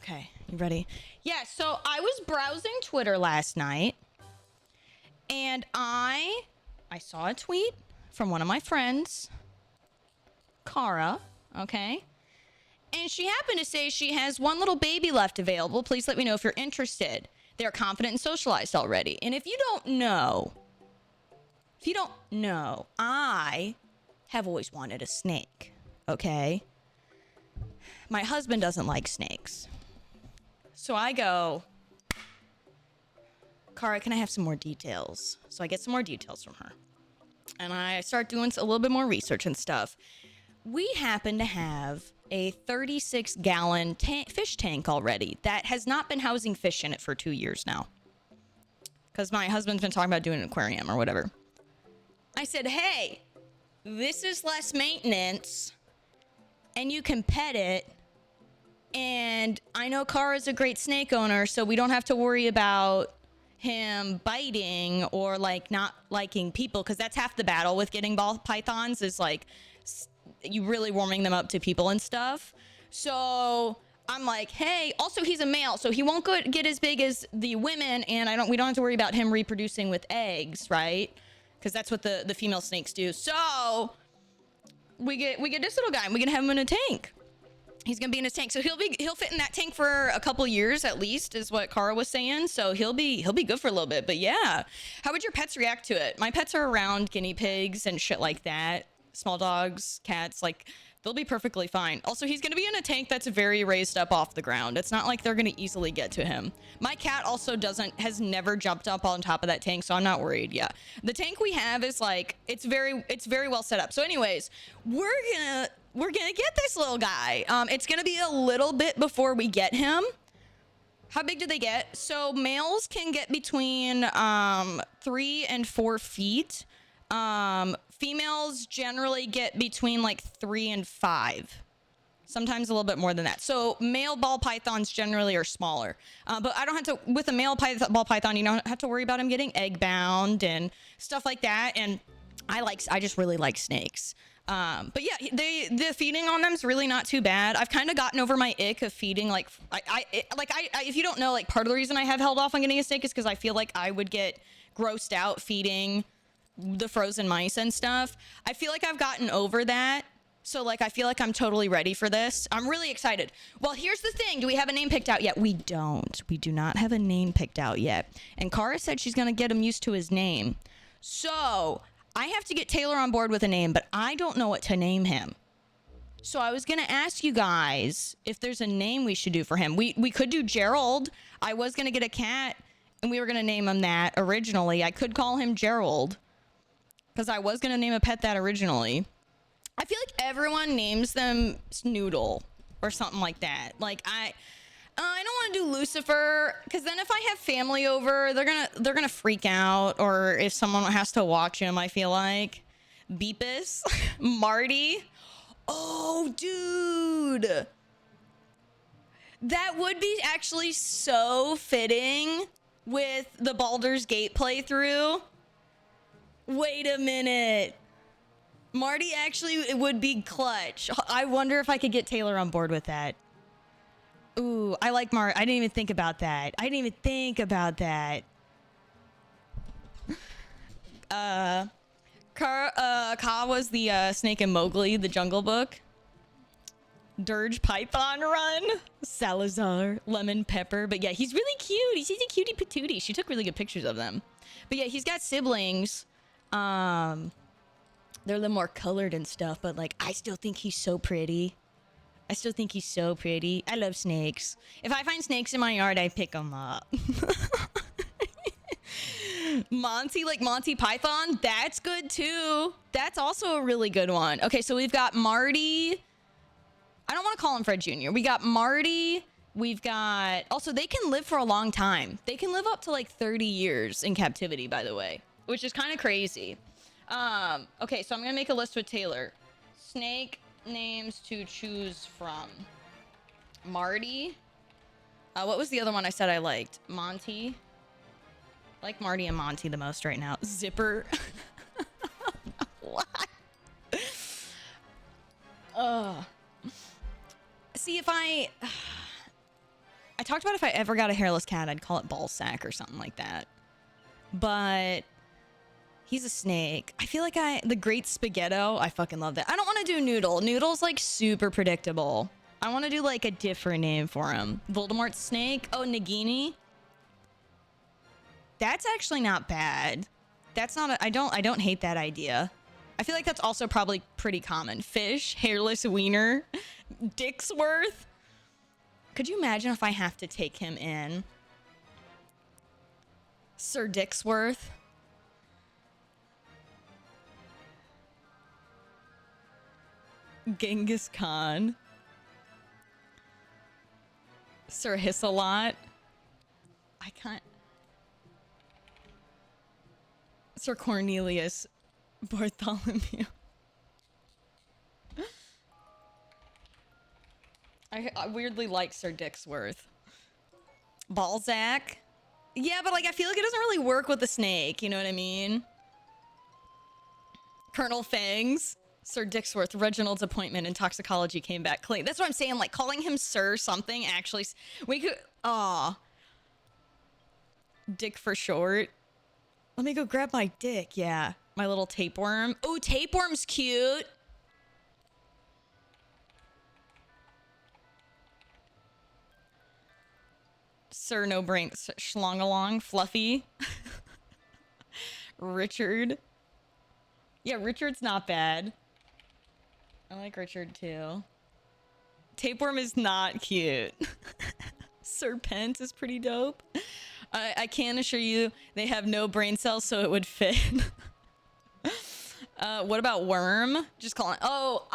Okay, you ready? Yeah, so I was browsing Twitter last night, and I saw a tweet from one of my friends, Kara, okay? And she happened to say she has one little baby left available. Please let me know if you're interested. They're confident and socialized already. And if you don't know, I have always wanted a snake, okay? My husband doesn't like snakes. So I go, Kara, can I have some more details? So I get some more details from her. And I start doing a little bit more research and stuff. We happen to have a 36-gallon fish tank already that has not been housing fish in it for 2 years now. Because my husband's been talking about doing an aquarium or whatever. I said, hey, this is less maintenance and you can pet it. And I know Kara's a great snake owner, so we don't have to worry about him biting or like not liking people, because that's half the battle with getting ball pythons is like you really warming them up to people and stuff. So I'm like, hey, also he's a male, so he won't get as big as the women, and we don't have to worry about him reproducing with eggs, right? Because that's what the female snakes do. So we get this little guy and we can have him in a tank. He's gonna be in his tank, so he'll fit in that tank for a couple years at least, is what Kara was saying. So he'll be good for a little bit. But yeah, how would your pets react to it? My pets are around guinea pigs and shit like that. Small dogs, cats, like they'll be perfectly fine. Also, he's gonna be in a tank that's very raised up off the ground. It's not like they're gonna easily get to him. My cat also has never jumped up on top of that tank, so I'm not worried. Yeah, the tank we have is like it's very well set up. So anyways, we're gonna get this little guy. It's gonna be a little bit before we get him. How big do they get? So males can get between 3 and 4 feet. Females generally get between like 3 and 5. Sometimes a little bit more than that. So male ball pythons generally are smaller. But I don't have to, with a male ball python, you don't have to worry about him getting egg bound and stuff like that. And I just really like snakes. But yeah, the feeding on them is really not too bad. I've kind of gotten over my ick of feeding. Like if you don't know, like part of the reason I have held off on getting a snake is because I feel like I would get grossed out feeding the frozen mice and stuff. I feel like I've gotten over that. So like, I feel like I'm totally ready for this. I'm really excited. Well, here's the thing. Do we have a name picked out yet? We don't. We do not have a name picked out yet. And Kara said she's going to get him used to his name. So I have to get Taylor on board with a name, but I don't know what to name him. So I was going to ask you guys if there's a name we should do for him. We could do Gerald. I was going to get a cat, and we were going to name him that originally. I could call him Gerald, because I was going to name a pet that originally. I feel like everyone names them Snoodle or something like that. Like, I don't want to do Lucifer, because then if I have family over, they're gonna freak out, or if someone has to watch him, I feel like. Beepus, Marty. Oh, dude, that would be actually so fitting with the Baldur's Gate playthrough. Wait a minute. Marty actually, it would be clutch. I wonder if I could get Taylor on board with that. Ooh, I like Marty. I didn't even think about that. Ka was the snake in Mowgli, the Jungle Book. Dirge Python Run. Salazar, Lemon Pepper. But yeah, he's really cute. He's a cutie patootie. She took really good pictures of them. But yeah, he's got siblings. They're a little more colored and stuff, but like, I still think he's so pretty. I love snakes. If I find snakes in my yard, I pick them up. Monty, like Monty Python, that's good too. That's also a really good one. Okay, so we've got Marty. I don't want to call him Fred Jr. We got Marty. We've got, also they can live for a long time. They can live up to like 30 years in captivity, by the way, which is kind of crazy. Okay, so I'm gonna make a list with Taylor. Snake names to choose from. Marty. What was the other one I said I liked? Monty. I like Marty and Monty the most right now. Zipper. What? See, if I talked about if I ever got a hairless cat, I'd call it Ballsack or something like that. But he's a snake. I feel like the Great Spaghetto, I fucking love that. I don't want to do Noodle. Noodle's like super predictable. I want to do like a different name for him. Voldemort's snake. Oh, Nagini. That's actually not bad. That's not I don't hate that idea. I feel like that's also probably pretty common. Fish, hairless wiener, Dixworth. Could you imagine if I have to take him in? Sir Dixworth. Genghis Khan. Sir Hissalot. I can't. Sir Cornelius Bartholomew. I weirdly like Sir Dixworth. Balzac. Yeah, but like I feel like it doesn't really work with the snake. You know what I mean? Colonel Fangs. Sir Dixworth. Reginald's appointment in toxicology came back clean. That's what I'm saying. Like calling him Sir something actually. We could. Aw. Dick for short. Let me go grab my dick. Yeah. My little tapeworm. Oh, tapeworm's cute. Sir No Brain. Schlongalong. Fluffy. Richard. Yeah, Richard's not bad. I like Richard too. Tapeworm is not cute. Serpent is pretty dope. I can assure you they have no brain cells, so it would fit. What about Worm? Just call it. Oh,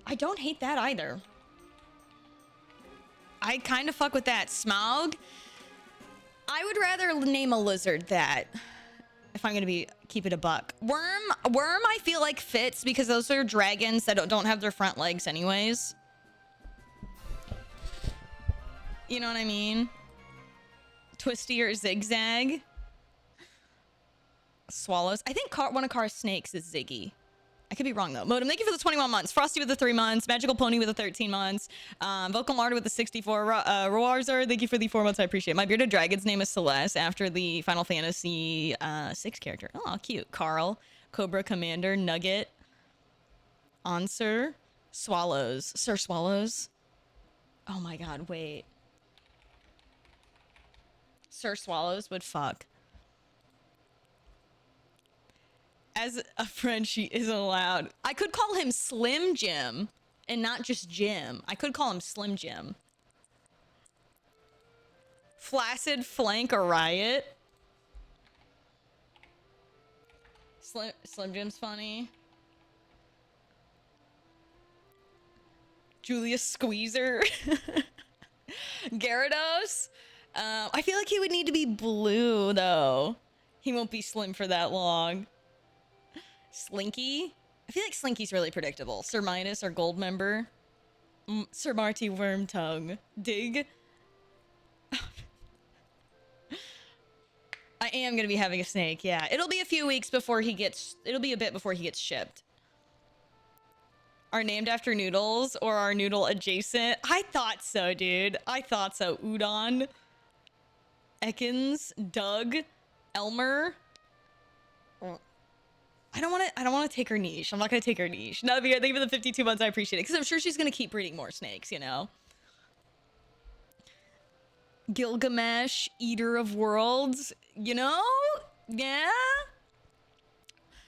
I don't hate that either. I kind of fuck with that. Smaug. I would rather name a lizard that. If I'm gonna keep it a buck. Worm, I feel like fits because those are dragons that don't have their front legs anyways. You know what I mean? Twisty or Zigzag. Swallows. I think one of Car's snakes is Ziggy. I could be wrong though. Modem, thank you for the 21 months. Frosty with the 3 months. Magical Pony with the 13 months. Vocal Martyr with the 64. Roarzar, thank you for the 4 months. I appreciate it. My bearded dragon's name is Celeste after the Final Fantasy 6 character. Oh, cute. Carl, Cobra Commander, Nugget, Answer, Swallows. Sir Swallows. Oh my god, wait. Sir Swallows would fuck. As a friend, she isn't allowed. I could call him Slim Jim and not just Jim. I could call him Slim Jim. Flaccid Flank or Riot. Slim Jim's funny. Julius Squeezer. Gyarados. I feel like he would need to be blue though. He won't be slim for that long. Slinky. I feel like Slinky's really predictable. Sir Midas or Goldmember. Sir Marty Wormtongue. Dig. I am gonna be having a snake, yeah. It'll be a few weeks before he gets... It'll be a bit before he gets shipped. Are named after noodles or are noodle adjacent? I thought so, dude. I thought so. Udon. Ekans. Doug. Elmer. I don't want to take her niche. I'm not going to take her niche. No, thank you for the 52 months. I appreciate it. Because I'm sure she's going to keep breeding more snakes, you know? Gilgamesh, Eater of Worlds. You know? Yeah?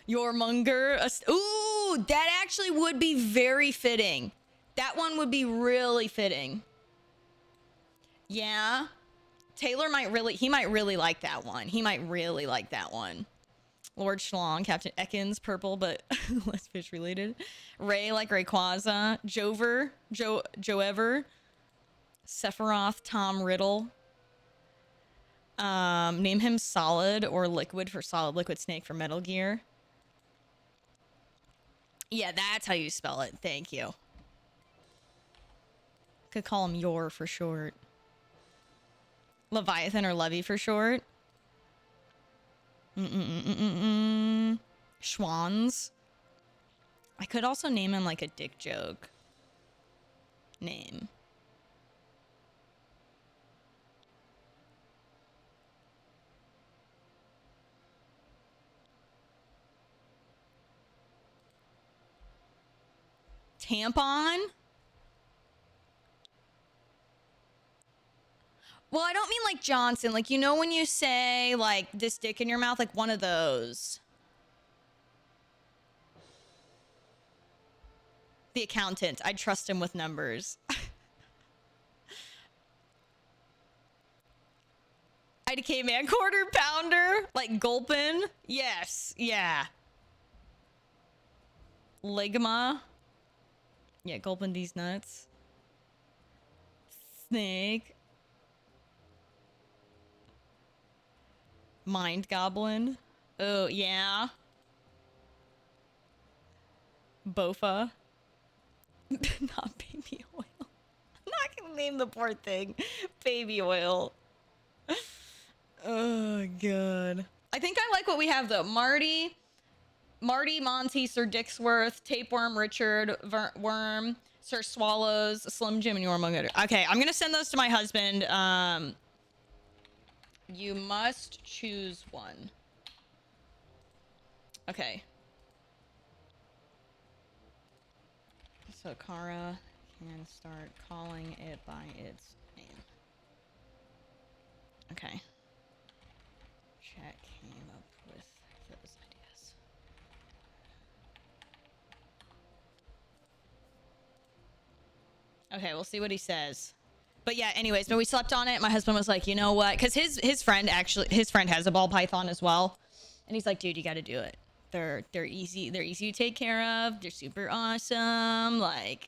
Yormonger. Ooh, that actually would be very fitting. That one would be really fitting. Yeah. Taylor might really like that one. He might really like that one. Lord Schlong, Captain Ekans, purple, but less fish related. Ray, like Rayquaza. Jover, Joever. Sephiroth, Tom Riddle. Name him Solid or Liquid for Solid Liquid Snake for Metal Gear. Yeah, that's how you spell it. Thank you. Could call him Yor for short. Leviathan or Levy for short. Schwans. I could also name him like a dick joke name. tampon? Well, I don't mean like Johnson. Like, you know when you say, like, this dick in your mouth? Like, one of those. The accountant. I trust him with numbers. IDK man, quarter pounder. Like, gulpin. Yes. Yeah. Ligma. Yeah, gulpin these nuts. Snake. Mind goblin. Oh, yeah. Bofa. Not baby oil. I'm not gonna name the poor thing baby oil. Oh, God. I think I like what we have, though. Marty, Monty, Sir Dixworth, Tapeworm, Richard, Worm, Sir Swallows, Slim Jim, and Yormung. Okay, I'm gonna send those to my husband. You must choose one. Okay. So Kara can start calling it by its name. Okay. Chat came up with those ideas. Okay, we'll see what he says. But yeah, anyways, when we slept on it, my husband was like, you know what? Because his friend has a ball python as well. And he's like, dude, you got to do it. They're easy. They're easy to take care of. They're super awesome. Like,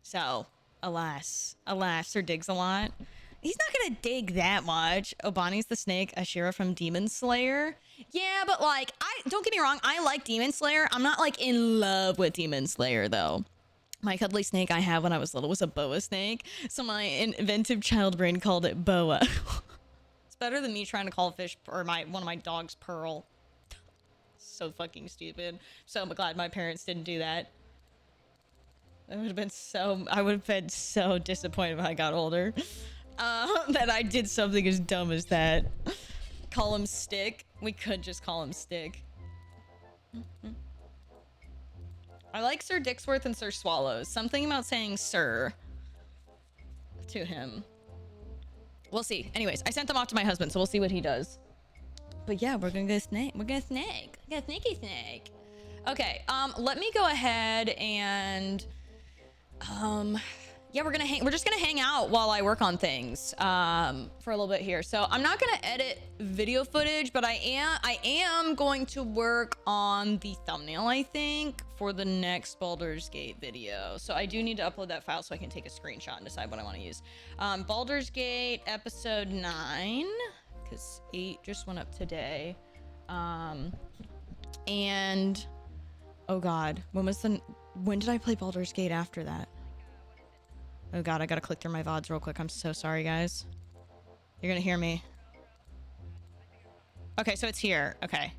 so alas, Sir digs a lot. He's not gonna dig that much. Obani's the snake. Ashira from Demon Slayer. Yeah, but like, don't get me wrong. I like Demon Slayer. I'm not like in love with Demon Slayer though. My cuddly snake I had when I was little was a boa snake. So my inventive child brain called it boa. It's better than me trying to call a fish or one of my dogs Pearl. So fucking stupid. So I'm glad my parents didn't do that. I would have been so disappointed when I got older. That I did something as dumb as that. Call him Stick. We could just call him Stick. I like Sir Dixworth and Sir Swallows. Something about saying Sir to him. We'll see. Anyways, I sent them off to my husband, so we'll see what he does. But yeah, we're gonna go snake. We're gonna snake. We got snaky snake. Okay, let me go ahead and yeah, we're just gonna hang out while I work on things for a little bit here. So I'm not gonna edit video footage, but I am going to work on the thumbnail, I think, for the next Baldur's Gate video. So I do need to upload that file so I can take a screenshot and decide what I want to use. Baldur's Gate episode 9, because 8 just went up today. And oh god, when did I play Baldur's Gate after that? Oh god, I gotta click through my VODs real quick. I'm so sorry, guys. You're gonna hear me. Okay, so it's here. Okay.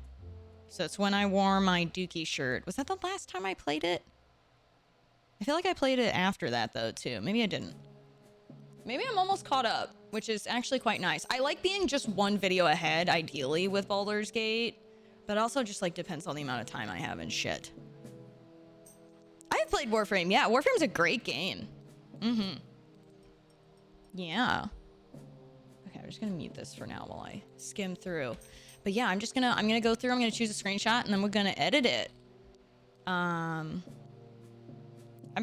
So it's when I wore my Dookie shirt. Was that the last time I played it? I feel like I played it after that, though, too. Maybe I didn't. Maybe I'm almost caught up, which is actually quite nice. I like being just one video ahead, ideally, with Baldur's Gate. But also just, like, depends on the amount of time I have and shit. I've played Warframe. Yeah, Warframe's a great game. Mm-hmm. Yeah. Okay, I'm just gonna mute this for now while I skim through. But yeah, I'm gonna go through, I'm gonna choose a screenshot, and then we're gonna edit it. I'm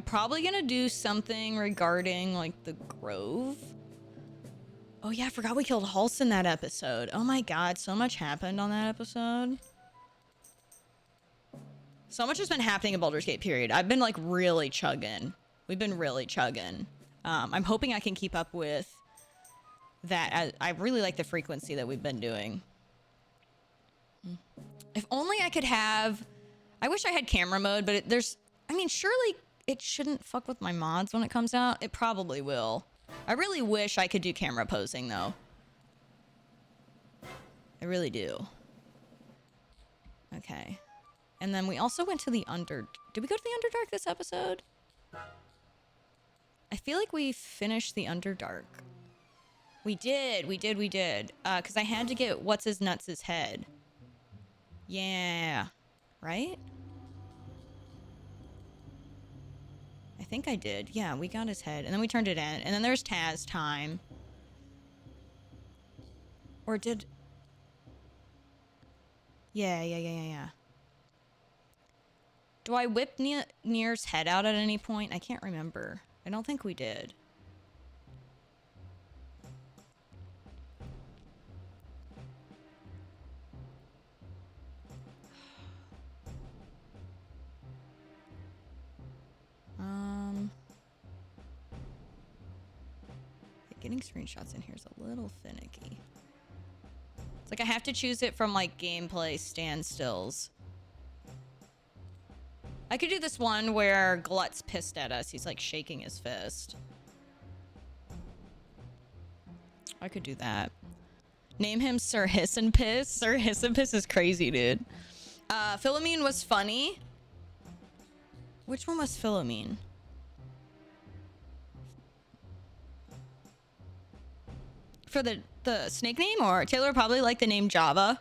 probably gonna do something regarding, like, the Grove. Oh yeah, I forgot we killed Halson that episode. Oh my god, so much happened on that episode. So much has been happening in Baldur's Gate, period. I've been, like, really chugging. We've been really chugging. I'm hoping I can keep up with that. I really like the frequency that we've been doing. If only I could have... I wish I had camera mode, but I mean, surely it shouldn't fuck with my mods when it comes out. It probably will. I really wish I could do camera posing, though. I really do. Okay. And then we also went to the Did we go to the Underdark this episode? I feel like we finished the Underdark. We did. Because I had to get What's-His-Nuts' head. Yeah. Right? I think I did. Yeah, we got his head. And then we turned it in. And then there's Taz time. Or did... Yeah. Do I whip Nier's head out at any point? I can't remember. I don't think we did. Getting screenshots in here is a little finicky. It's like I have to choose it from like gameplay standstills. I could do this one where Glut's pissed at us. He's like shaking his fist. I could do that. Name him Sir Hiss and Piss. Sir Hiss and Piss is crazy, dude. Philomene was funny. Which one was Philomene? For the snake name, or Taylor probably like the name Java.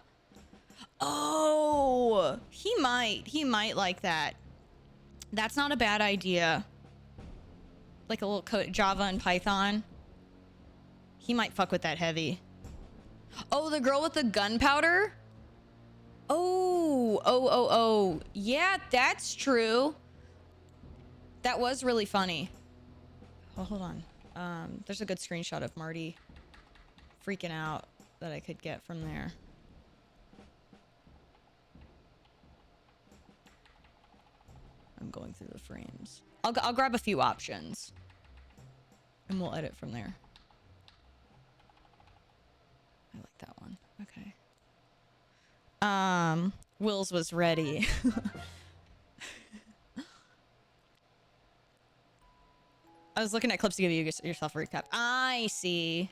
Oh, he might like that. That's not a bad idea. Like a little code Java and Python. He might fuck with that heavy. Oh, the girl with the gunpowder. Oh. Yeah, that's true. That was really funny. Oh, hold on. There's a good screenshot of Marty freaking out that I could get from there. I'm going through the frames. I'll grab a few options and we'll edit from there. I like that one. Okay. Wills was ready. I was looking at clips to give you yourself a recap. I see.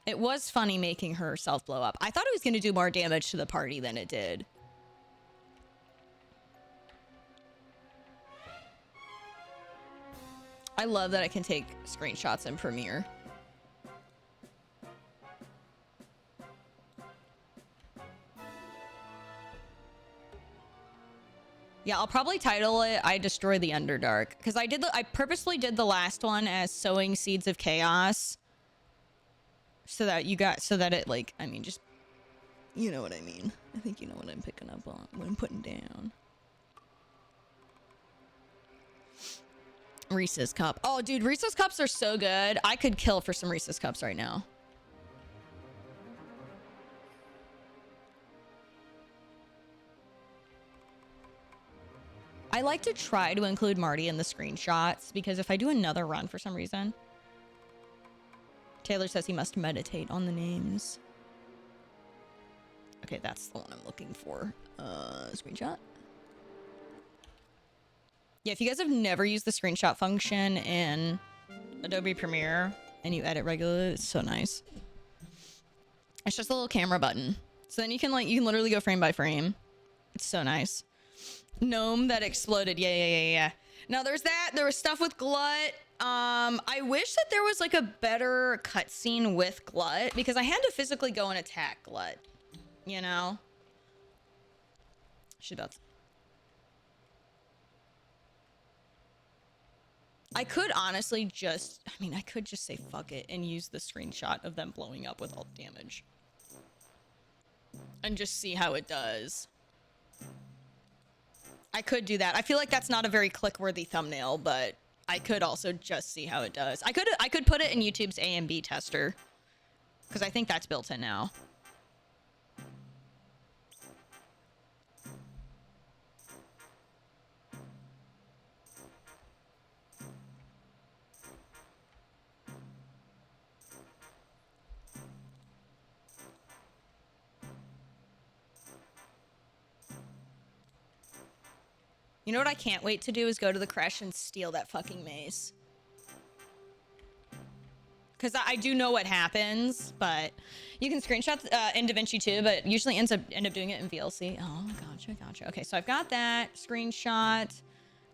It was funny making herself blow up. I thought it was going to do more damage to the party than it did. I love that I can take screenshots in Premiere. Yeah, I'll probably title it "I Destroy the Underdark" because I purposely did the last one as "Sowing Seeds of Chaos," so that it like, I mean, just, you know what I mean. I think you know what I'm picking up on, what I'm putting down. Reese's Cup. Oh, dude, Reese's Cups are so good. I could kill for some Reese's Cups right now. I like to try to include Marty in the screenshots because if I do another run for some reason... Taylor says he must meditate on the names. Okay, that's the one I'm looking for. Screenshot. Yeah, if you guys have never used the screenshot function in Adobe Premiere and you edit regularly, it's so nice. It's just a little camera button. So then you can literally go frame by frame. It's so nice. Gnome that exploded. Yeah. Now there's that. There was stuff with Glut. I wish that there was like a better cutscene with Glut because I had to physically go and attack Glut. You know? I could honestly just, I could just say fuck it and use the screenshot of them blowing up with all the damage. And just see how it does. I could do that. I feel like that's not a very click-worthy thumbnail, but I could also just see how it does. I could put it in YouTube's A and B tester because I think that's built in now. You know what I can't wait to do is go to the crash and steal that fucking mace. Because I do know what happens, but you can screenshot in DaVinci too, but usually end up doing it in VLC. Oh, gotcha. Okay, so I've got that screenshot.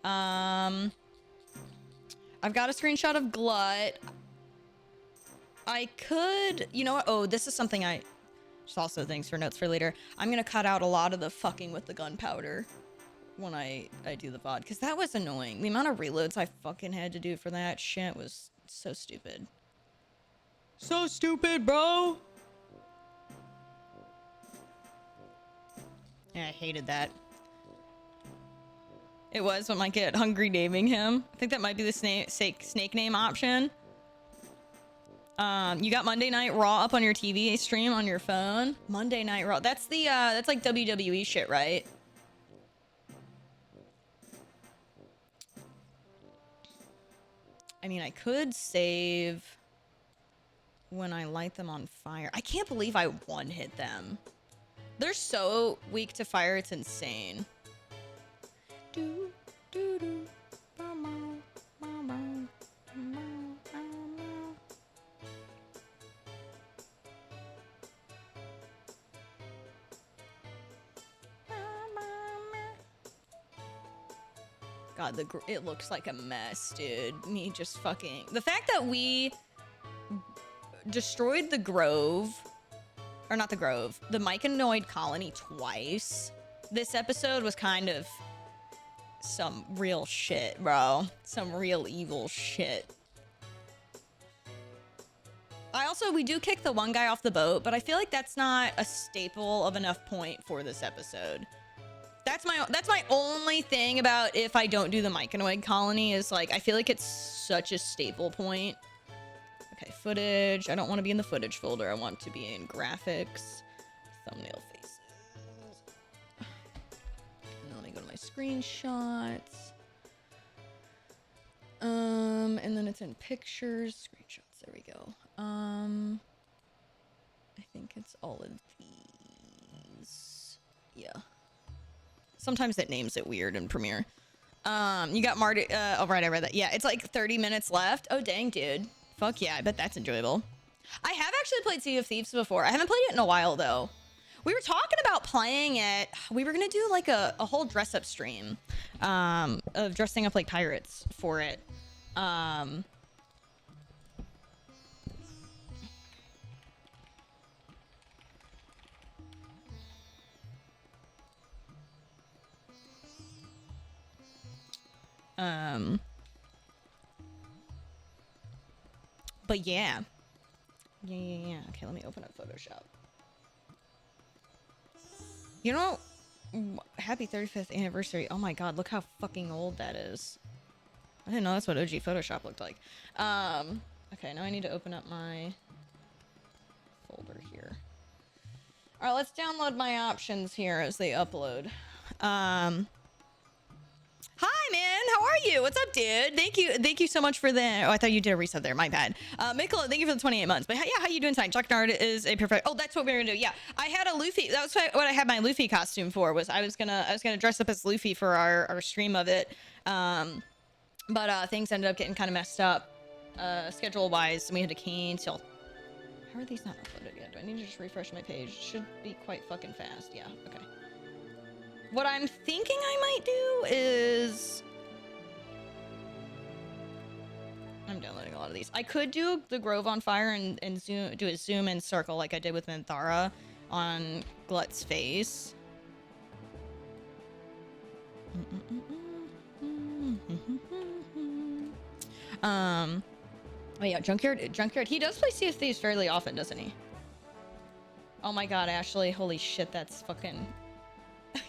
I've got a screenshot of Glut. I could, you know what? Oh, this is something just also thanks for notes for later. I'm gonna cut out a lot of the fucking with the gunpowder. when I do the VOD, because that was annoying. The amount of reloads I fucking had to do for that shit was so stupid. So stupid, bro. Yeah, I hated that. It was when I get hungry naming him. I think that might be the snake name option. You got Monday Night Raw up on your TV stream on your phone. Monday Night Raw. That's the that's like WWE shit, right? I mean, I could save when I light them on fire. I can't believe I one-hit them. They're so weak to fire, it's insane. Do, do, do. God, it looks like a mess, dude. Me just fucking... The fact that we destroyed the Grove, or not the Grove, the Myconoid colony twice this episode was kind of some real shit, bro. Some real evil shit. We do kick the one guy off the boat, but I feel like that's not a staple of enough point for this episode. That's my only thing about if I don't do the Myconoid colony is like, I feel like it's such a staple point. Okay, footage. I don't want to be in the footage folder. I want to be in graphics, thumbnail faces. And then let me go to my screenshots. And then it's in pictures, screenshots. There we go. I think it's all of these. Yeah. Sometimes it names it weird in Premiere. You got Marty. Oh, right, I read that. Yeah, it's like 30 minutes left. Oh, dang, dude. Fuck yeah, I bet that's enjoyable. I have actually played Sea of Thieves before. I haven't played it in a while, though. We were talking about playing it. We were going to do like a whole dress-up stream of dressing up like pirates for it. But yeah. Yeah. Okay, let me open up Photoshop. You know, happy 35th anniversary. Oh my god, look how fucking old that is. I didn't know that's what OG Photoshop looked like. Okay, now I need to open up my folder here. All right, let's download my options here as they upload. Hi, man. How are you? What's up, dude? Thank you so much for the... Oh, I thought you did a reset there. My bad. Mikla, thank you for the 28 months. But yeah, how you doing tonight? Chucknard is a perfect... Oh, that's what we were gonna do. Yeah, I had a Luffy. That was what I had my Luffy costume for. Was I was gonna dress up as Luffy for our stream of it. But things ended up getting kind of messed up, schedule-wise, and we had to cancel. How are these not uploaded yet? Do I need to just refresh my page? Should be quite fucking fast. Yeah. Okay. What I'm thinking I might do is... I'm downloading a lot of these. I could do the Grove on fire and do a zoom in circle like I did with Minthara on Glut's face. Oh yeah, Junkyard. He does play Sea of Thieves fairly often, doesn't he? Oh my god, Ashley. Holy shit, that's fucking...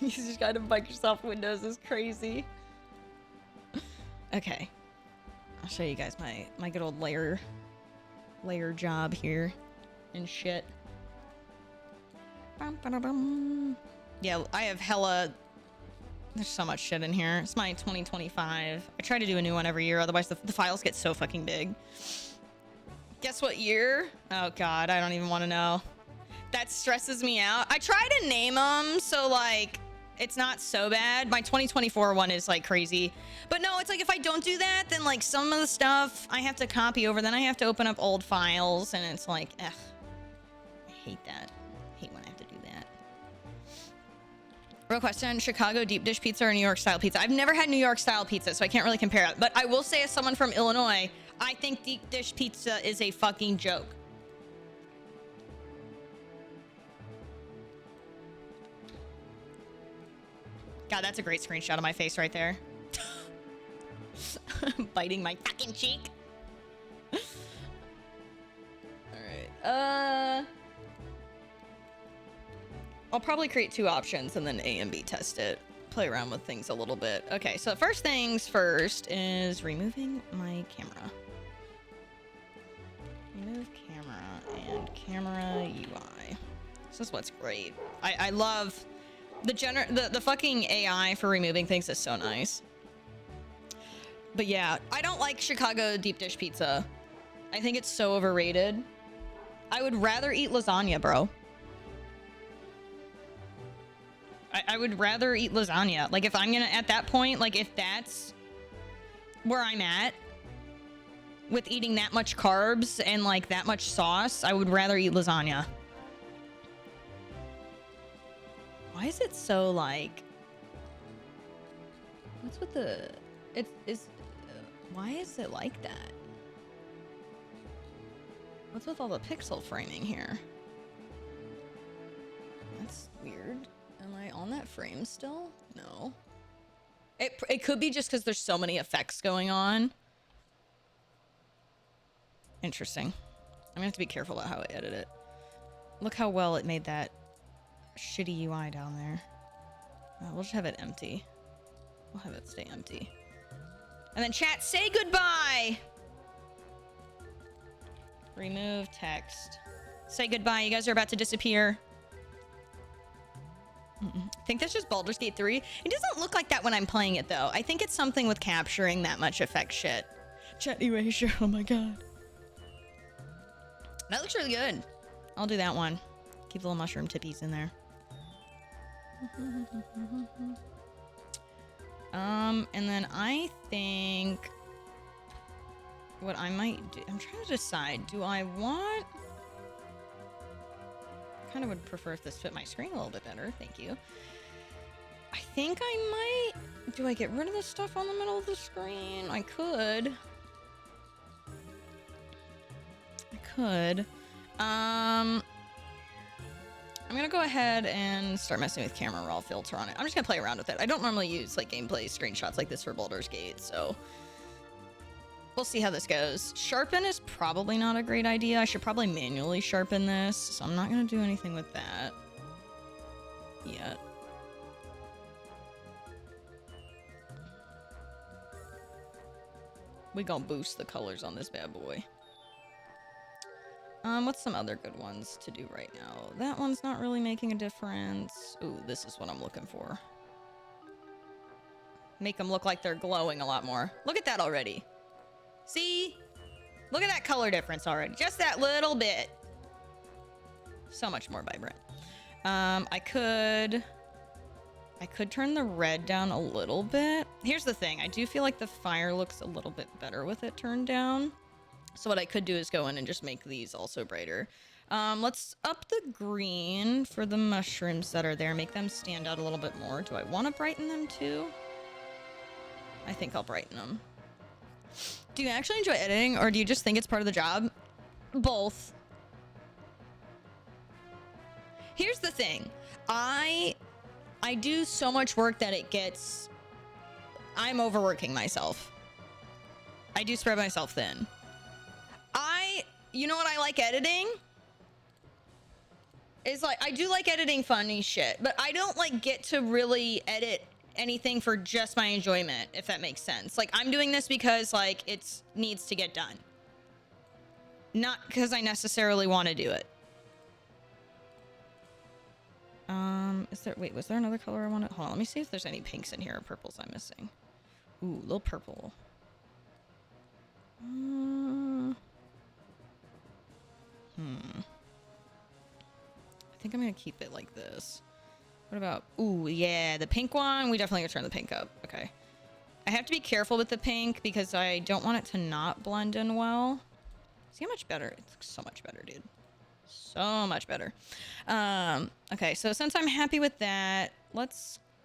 You just got to Microsoft Windows is crazy. Okay. I'll show you guys my good old layer job here and shit. Yeah, I have hella... There's so much shit in here. It's my 2025. I try to do a new one every year, otherwise the files get so fucking big. Guess what year? Oh god, I don't even want to know. That stresses me out. I try to name them so like it's not so bad. My 2024 one is like crazy. But no, it's like if I don't do that, then like some of the stuff I have to copy over. Then I have to open up old files and it's like, ugh. I hate that. I hate when I have to do that. Real question, Chicago deep dish pizza or New York style pizza? I've never had New York style pizza, so I can't really compare it. But I will say as someone from Illinois, I think deep dish pizza is a fucking joke. God, that's a great screenshot of my face right there. Biting my fucking cheek. Alright, I'll probably create 2 options and then A and B test it. Play around with things a little bit. Okay, so first things first is removing my camera. Remove camera and camera UI. This is what's great. I love the fucking AI for removing things is so nice. But yeah, I don't like Chicago deep dish pizza. I think it's so overrated. I would rather eat lasagna, bro. I would rather eat lasagna. Like, if I'm gonna, at that point, like, if that's where I'm at with eating that much carbs and, like, that much sauce, I would rather eat lasagna. Why is it so, like... What's with the... why is it like that? What's with all the pixel framing here? That's weird. Am I on that frame still? No. It could be just because there's so many effects going on. Interesting. I'm gonna have to be careful about how I edit it. Look how well it made that shitty UI down there. We'll just have it empty. We'll have it stay empty. And then chat, say goodbye! Remove text. Say goodbye, you guys are about to disappear. I think that's just Baldur's Gate 3. It doesn't look like that when I'm playing it, though. I think it's something with capturing that much effect shit. Chat erasure, oh my god. That looks really good. I'll do that one. Keep the little mushroom tippies in there. And then I think what I might do, I'm trying to decide, do I want... Kind of would prefer if this fit my screen a little bit better. Thank you. I think I might... Do I get rid of the stuff on the middle of the screen? I could. I'm gonna go ahead and start messing with camera raw filter on it. I'm just gonna play around with it. I don't normally use like gameplay screenshots like this for Baldur's Gate, so we'll see how this goes. Sharpen is probably not a great idea. I should probably manually sharpen this, so I'm not gonna do anything with that yet. We gonna boost the colors on this bad boy. What's some other good ones to do right now? That one's not really making a difference. Ooh, this is what I'm looking for. Make them look like they're glowing a lot more. Look at that already. See? Look at that color difference already. Just that little bit. So much more vibrant. I could turn the red down a little bit. Here's the thing. I do feel like the fire looks a little bit better with it turned down. So what I could do is go in and just make these also brighter. Let's up the green for the mushrooms that are there. Make them stand out a little bit more. Do I want to brighten them too? I think I'll brighten them. Do you actually enjoy editing, or do you just think it's part of the job? Both. Here's the thing. I do so much work that it gets... I'm overworking myself. I do spread myself thin. You know what I like editing? Is like, I do like editing funny shit, but I don't like get to really edit anything for just my enjoyment, if that makes sense. Like, I'm doing this because like it needs to get done. Not because I necessarily want to do it. Wait, was there another color I wanted? Hold on, let me see if there's any pinks in here or purples I'm missing. Ooh, little purple. I think I'm gonna keep it like this. What about, ooh, yeah, the pink one? We definitely gonna turn the pink up. Okay. I have to be careful with the pink because I don't want it to not blend in well. See how much better? It looks so much better, dude. So much better. Okay, so since I'm happy with that,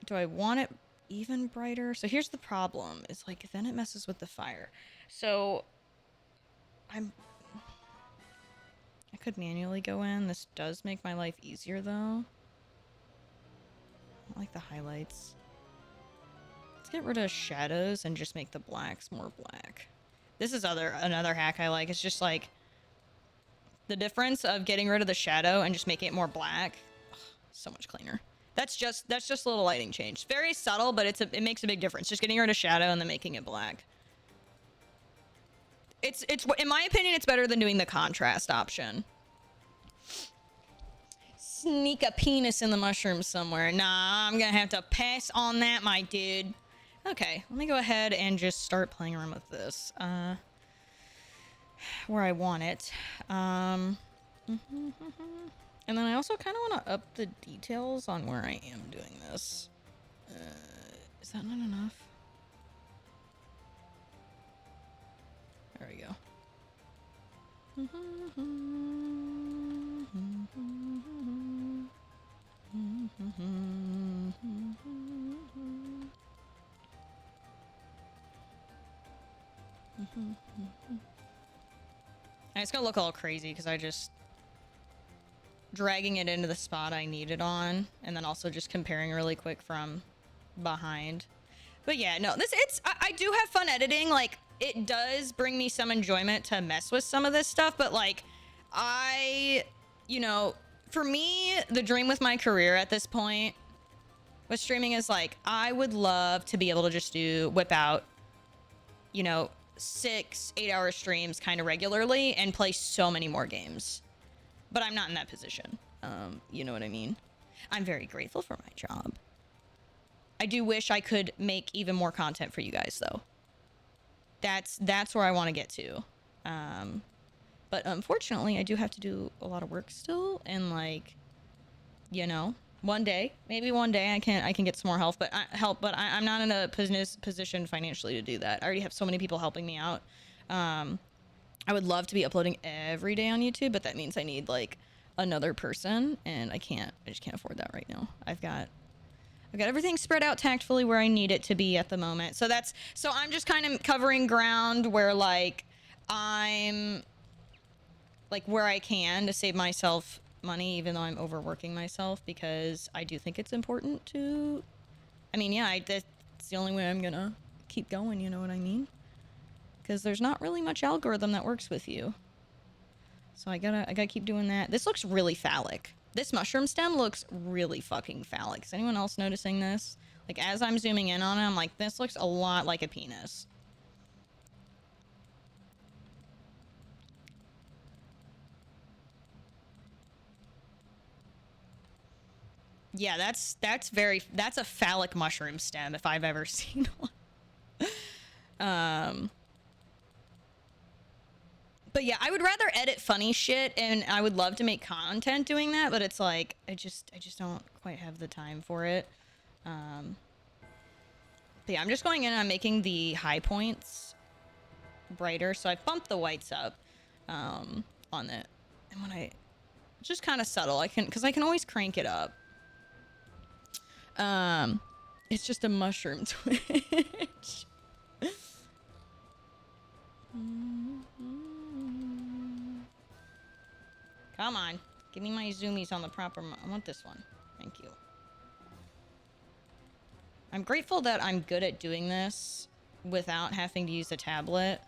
do I want it even brighter? So here's the problem, is like, then it messes with the fire. So I could manually go in. This does make my life easier though. I like the highlights. get rid of shadows and just make the blacks more black. This is another hack I like. It's just like the difference of getting rid of the shadow and just making it more black. Ugh, so much cleaner. That's just a little lighting change. Very subtle, but it makes a big difference. Just getting rid of shadow and then making it black. It's in my opinion, it's better than doing the contrast option. Sneak a penis in the mushroom somewhere. Nah, I'm gonna have to pass on that, my dude. Okay, let me go ahead and just start playing around with this. Where I want it. And then I also kind of want to up the details on where I am doing this. Is that not enough? There we go. And it's gonna look all crazy because I just dragging it into the spot I need it on, and then also just comparing really quick from behind. But yeah, no, I do have fun editing. Like, it does bring me some enjoyment to mess with some of this stuff, but like, you know, for me, the dream with my career at this point with streaming is like, I would love to be able to just whip out, you know, 6-8 hour streams kind of regularly and play so many more games. But I'm not in that position. You know what I mean? I'm very grateful for my job. I do wish I could make even more content for you guys, though. That's where I want to get to. But unfortunately, I do have to do a lot of work still, and like, you know, maybe one day I can get some more help. But I'm not in a position financially to do that. I already have so many people helping me out. I would love to be uploading every day on YouTube, but that means I need like another person, and I just can't afford that right now. I've got everything spread out tactfully where I need it to be at the moment. So I'm just kind of covering ground where like I'm like where I can to save myself money, even though I'm overworking myself, because I do think it's important to, I mean, yeah, that's the only way I'm gonna keep going, you know what I mean? Because there's not really much algorithm that works with you. So I gotta keep doing that. This looks really phallic. This mushroom stem looks really fucking phallic. Is anyone else noticing this? Like, as I'm zooming in on it, I'm like, this looks a lot like a penis. Yeah, that's a phallic mushroom stem if I've ever seen one. But yeah, I would rather edit funny shit, and I would love to make content doing that, but it's like, I just don't quite have the time for it. But yeah, I'm just going in and I'm making the high points brighter, so I bumped the whites up on it. And when it's just kind of subtle, because I can always crank it up. It's just a mushroom twitch. Come on, give me my zoomies on the proper. I want this one. Thank you. I'm grateful that I'm good at doing this without having to use a tablet.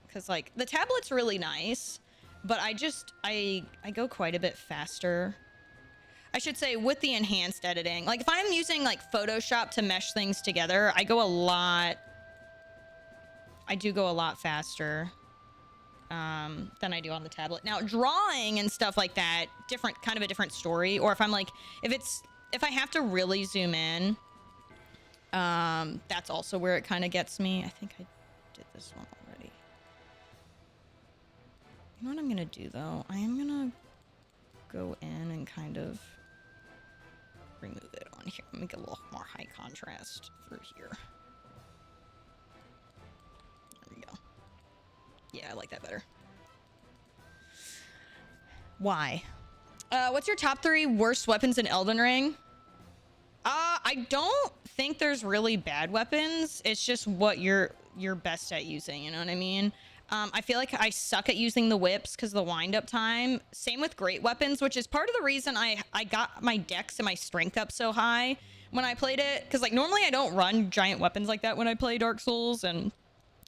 Because like the tablet's really nice, but I go quite a bit faster. I should say with the enhanced editing. Like if I'm using like Photoshop to mesh things together, I do go a lot faster than I do on the tablet. Now drawing and stuff like that, kind of a different story. Or if I'm like, if I have to really zoom in, that's also where it kind of gets me. I think I did this one already. You know what I'm gonna do though? I am gonna go in and kind of remove it on here. Make it a little more high contrast through here. There we go. Yeah, I like that better. Why? What's your top 3 worst weapons in Elden Ring? I don't think there's really bad weapons. It's just what you're best at using, you know what I mean? I feel like I suck at using the whips because of the wind-up time. Same with great weapons, which is part of the reason I got my dex and my strength up so high, when I played it, because like normally I don't run giant weapons like that when I play Dark Souls and,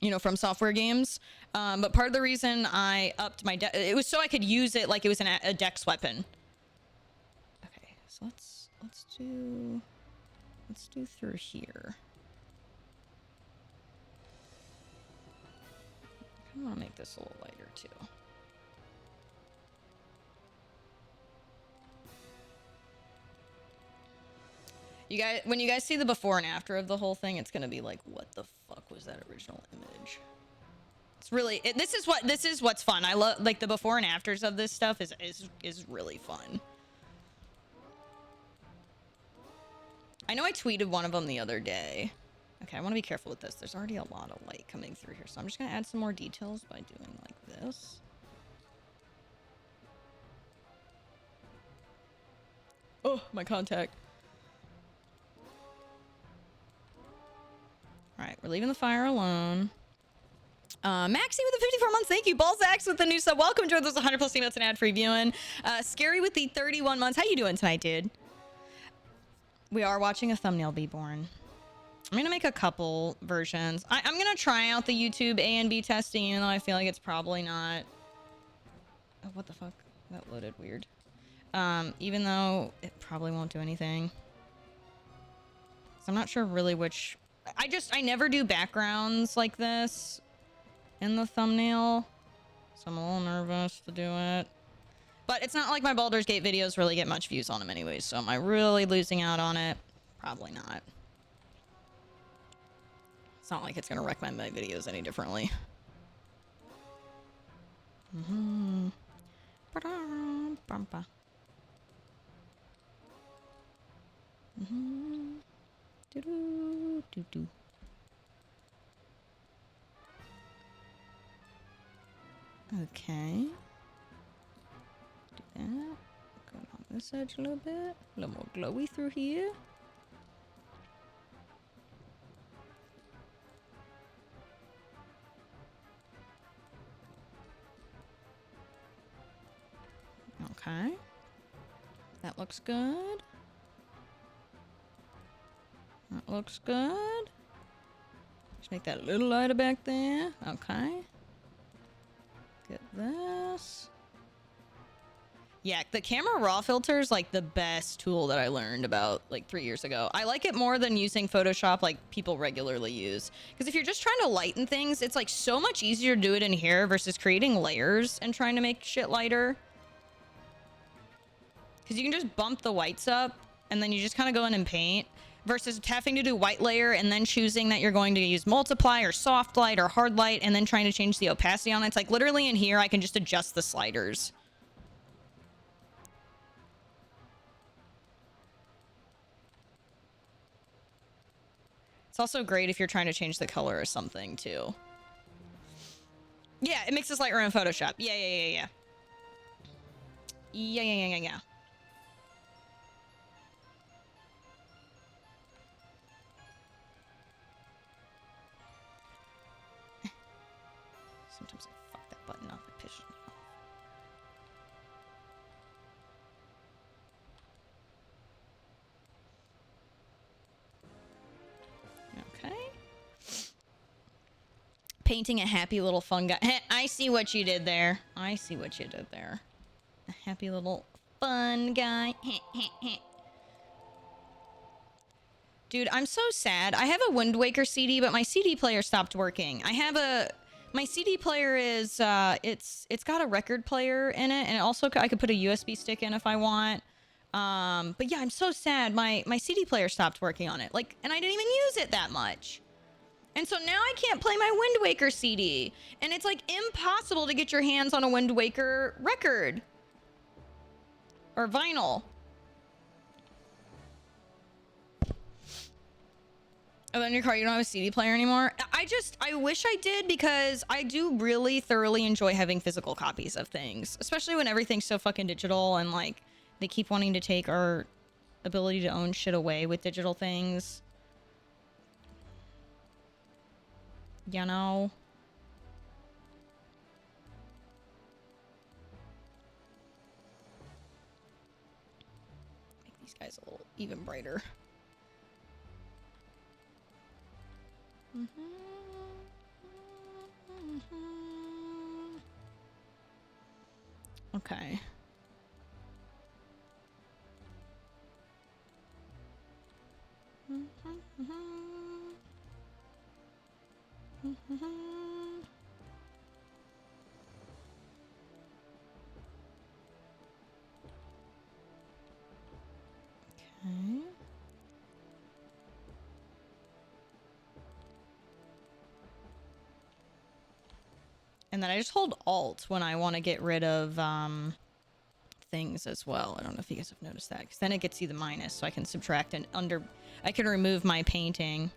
you know, From Software games. But part of the reason I upped my it was so I could use it like it was a dex weapon. Okay, so let's do through here. I want to make this a little lighter too. You guys, when you guys see the before and after of the whole thing, it's gonna be like, what the fuck was that original image? It's really, this is what's fun. I love, like, the before and afters of this stuff is really fun. I know I tweeted one of them the other day. Okay, I want to be careful with this. There's already a lot of light coming through here, so I'm just gonna add some more details by doing like this. Oh, my contact. All right, we're leaving the fire alone. Maxie with the 54 months. Thank you. Balzax with the new sub. Welcome to those 100 plus emails and ad-free viewing. Scary with the 31 months. How you doing tonight, dude? We are watching a thumbnail be born. I'm going to make a couple versions. I'm going to try out the YouTube A and B testing, even though I feel like it's probably not... Oh, what the fuck? That loaded weird. Even though it probably won't do anything. So I'm not sure really which... I never do backgrounds like this in the thumbnail. So I'm a little nervous to do it. But it's not like my Baldur's Gate videos really get much views on them anyways. So am I really losing out on it? Probably not. It's not like it's going to wreck my videos any differently. Mm-hmm. Mm-hmm. Do-do-do-do. Okay. Do that. Go on this edge a little bit. A little more glowy through here. Okay. That looks good. That looks good. Just make that a little lighter back there. Okay. Get this. Yeah, the camera raw filter is like the best tool that I learned about like 3 years ago. I like it more than using Photoshop like people regularly use. Because if you're just trying to lighten things, it's like so much easier to do it in here versus creating layers and trying to make shit lighter. Because you can just bump the whites up and then you just kind of go in and paint. Versus having to do white layer and then choosing that you're going to use multiply or soft light or hard light and then trying to change the opacity on it. It's like literally in here I can just adjust the sliders. It's also great if you're trying to change the color or something too. Yeah, it makes this lighter in Photoshop. Yeah. Yeah. Sometimes I fuck that button up. It pisses me off. Okay. Painting a happy little fun guy. I see what you did there. I see what you did there. A happy little fun guy. Dude, I'm so sad. I have a Wind Waker CD, but my CD player stopped working. My CD player is, it's got a record player in it, and it also, I could put a USB stick in if I want. But yeah, I'm so sad. My CD player stopped working on it. Like, and I didn't even use it that much. And so now I can't play my Wind Waker CD. And it's like impossible to get your hands on a Wind Waker record. Or vinyl. Oh, in your car, you don't have a CD player anymore? I wish I did, because I do really thoroughly enjoy having physical copies of things. Especially when everything's so fucking digital and, like, they keep wanting to take our ability to own shit away with digital things. You know? Make these guys a little even brighter. Okay. Okay. And then I just hold Alt when I want to get rid of things as well. I don't know if you guys have noticed that, because then it gets you the minus, so I can subtract and I can remove my painting.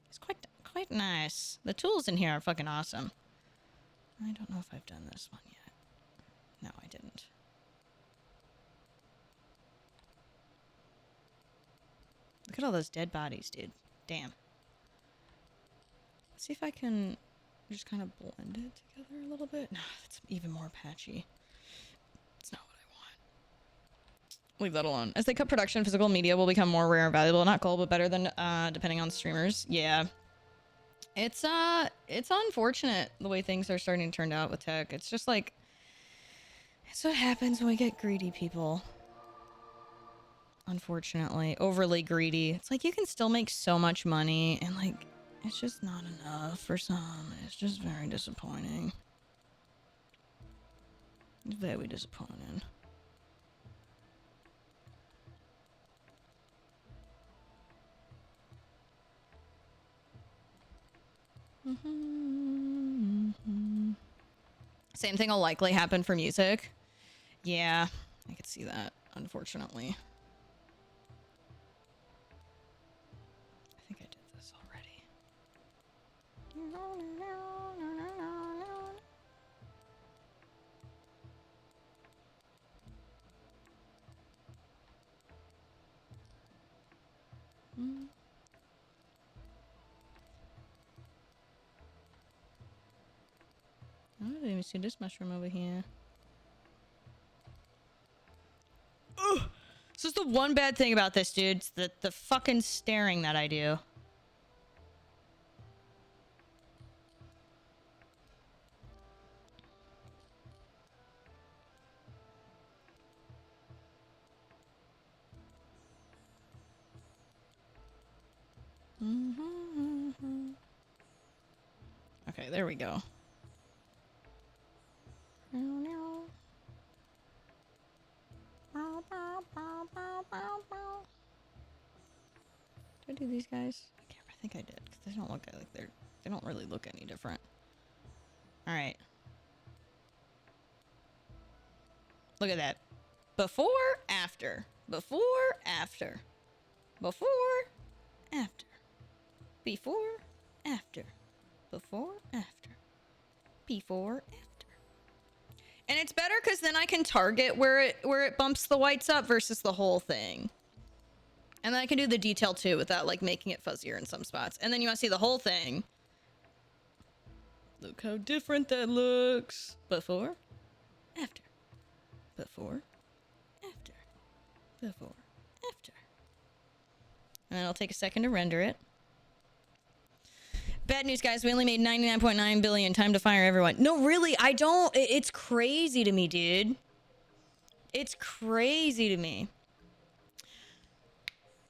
It's quite nice. The tools in here are fucking awesome. I don't know if I've done this one yet. No, I didn't. Look at all those dead bodies, dude. Damn. Let's see if I can just kind of blend it together a little bit. No, that's even more patchy. It's not what I want. Leave that alone. As they cut production, physical media will become more rare and valuable. Not gold, but better than depending on streamers. Yeah. It's unfortunate the way things are starting to turn out with tech. It's just like, it's what happens when we get greedy people. Unfortunately, overly greedy. It's like you can still make so much money, and like it's just not enough for some. It's just very disappointing. It's very disappointing. Same thing will likely happen for music. Yeah, I could see that, unfortunately. I think I did this already. I didn't even see this mushroom over here. Ugh. This is the one bad thing about this, dude. It's the fucking staring that I do. Okay, there we go. Did I do these guys? I think I did, because they don't look like they don't really look any different. All right. Look at that. Before, after. Before, after. Before, after. Before, after. Before, after. Before, after. And it's better because then I can target where it bumps the whites up versus the whole thing. And then I can do the detail too without like making it fuzzier in some spots. And then you want to see the whole thing. Look how different that looks. Before, after. Before, after. Before, after. And it'll take a second to render it. Bad news, guys. We only made 99.9 billion. Time to fire everyone. No, really, I don't. It's crazy to me, dude. It's crazy to me.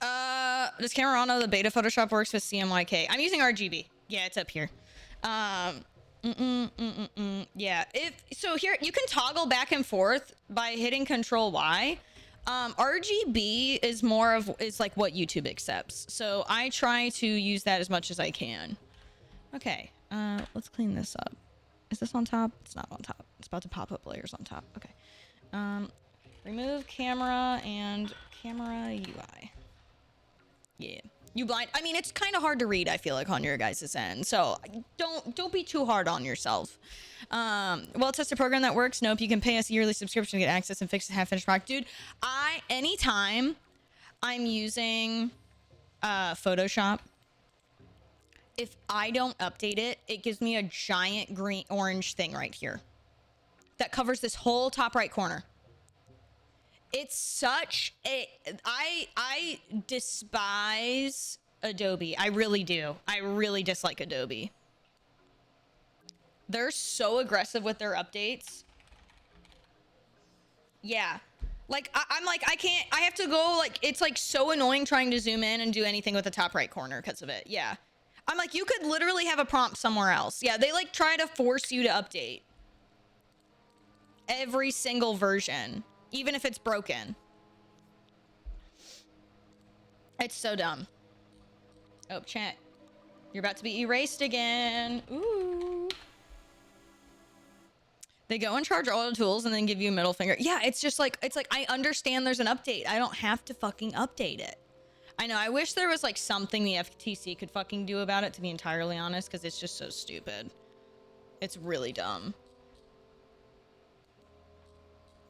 Does Camerano, the beta Photoshop works with CMYK? I'm using RGB. Yeah, it's up here. Yeah. So here, you can toggle back and forth by hitting Control Y. RGB is is like what YouTube accepts. So I try to use that as much as I can. Okay, let's clean this up. Is this on top? It's not on top. It's about to pop up layers on top. Okay. Remove camera and camera UI. Yeah. You blind. I mean, it's kind of hard to read, I feel like, on your guys' end. So don't be too hard on yourself. Well-tested program that works. Nope. You can pay us a yearly subscription to get access and fix a half-finished product. Dude, anytime I'm using Photoshop, if I don't update it, it gives me a giant orange thing right here that covers this whole top right corner. It's such a I despise Adobe. I really do. I really dislike Adobe. They're so aggressive with their updates. Yeah. Like I'm like I can't, I have to go, like it's like so annoying trying to zoom in and do anything with the top right corner because of it. Yeah. I'm like, you could literally have a prompt somewhere else. Yeah, they like try to force you to update every single version, even if it's broken. It's so dumb. Oh, chat. You're about to be erased again. Ooh. They go and charge all the tools and then give you a middle finger. Yeah, it's just like, it's like, I understand there's an update. I don't have to fucking update it. I know, I wish there was like something the FTC could fucking do about it, to be entirely honest, because it's just so stupid. It's really dumb.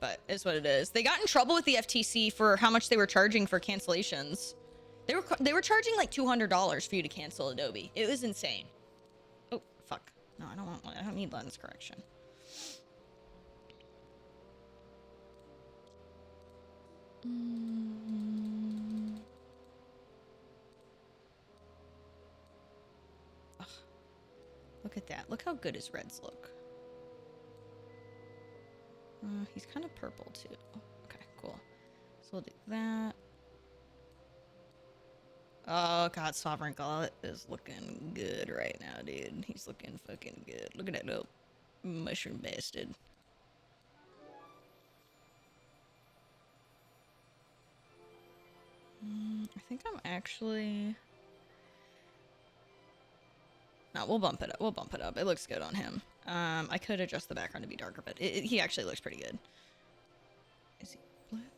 But it's what it is. They got in trouble with the FTC for how much they were charging for cancellations. They were charging like $200 for you to cancel Adobe. It was insane. Oh, fuck. No, I don't want one. I don't need lens correction. Ugh. Look at that. Look how good his reds look. He's kind of purple too. Okay, cool. So we'll do that. Oh god, Sovereign Gullet is looking good right now, dude. He's looking fucking good. Look at that little mushroom bastard. I think I'm actually... No, we'll bump it up. We'll bump it up. It looks good on him. I could adjust the background to be darker, but he actually looks pretty good. Is he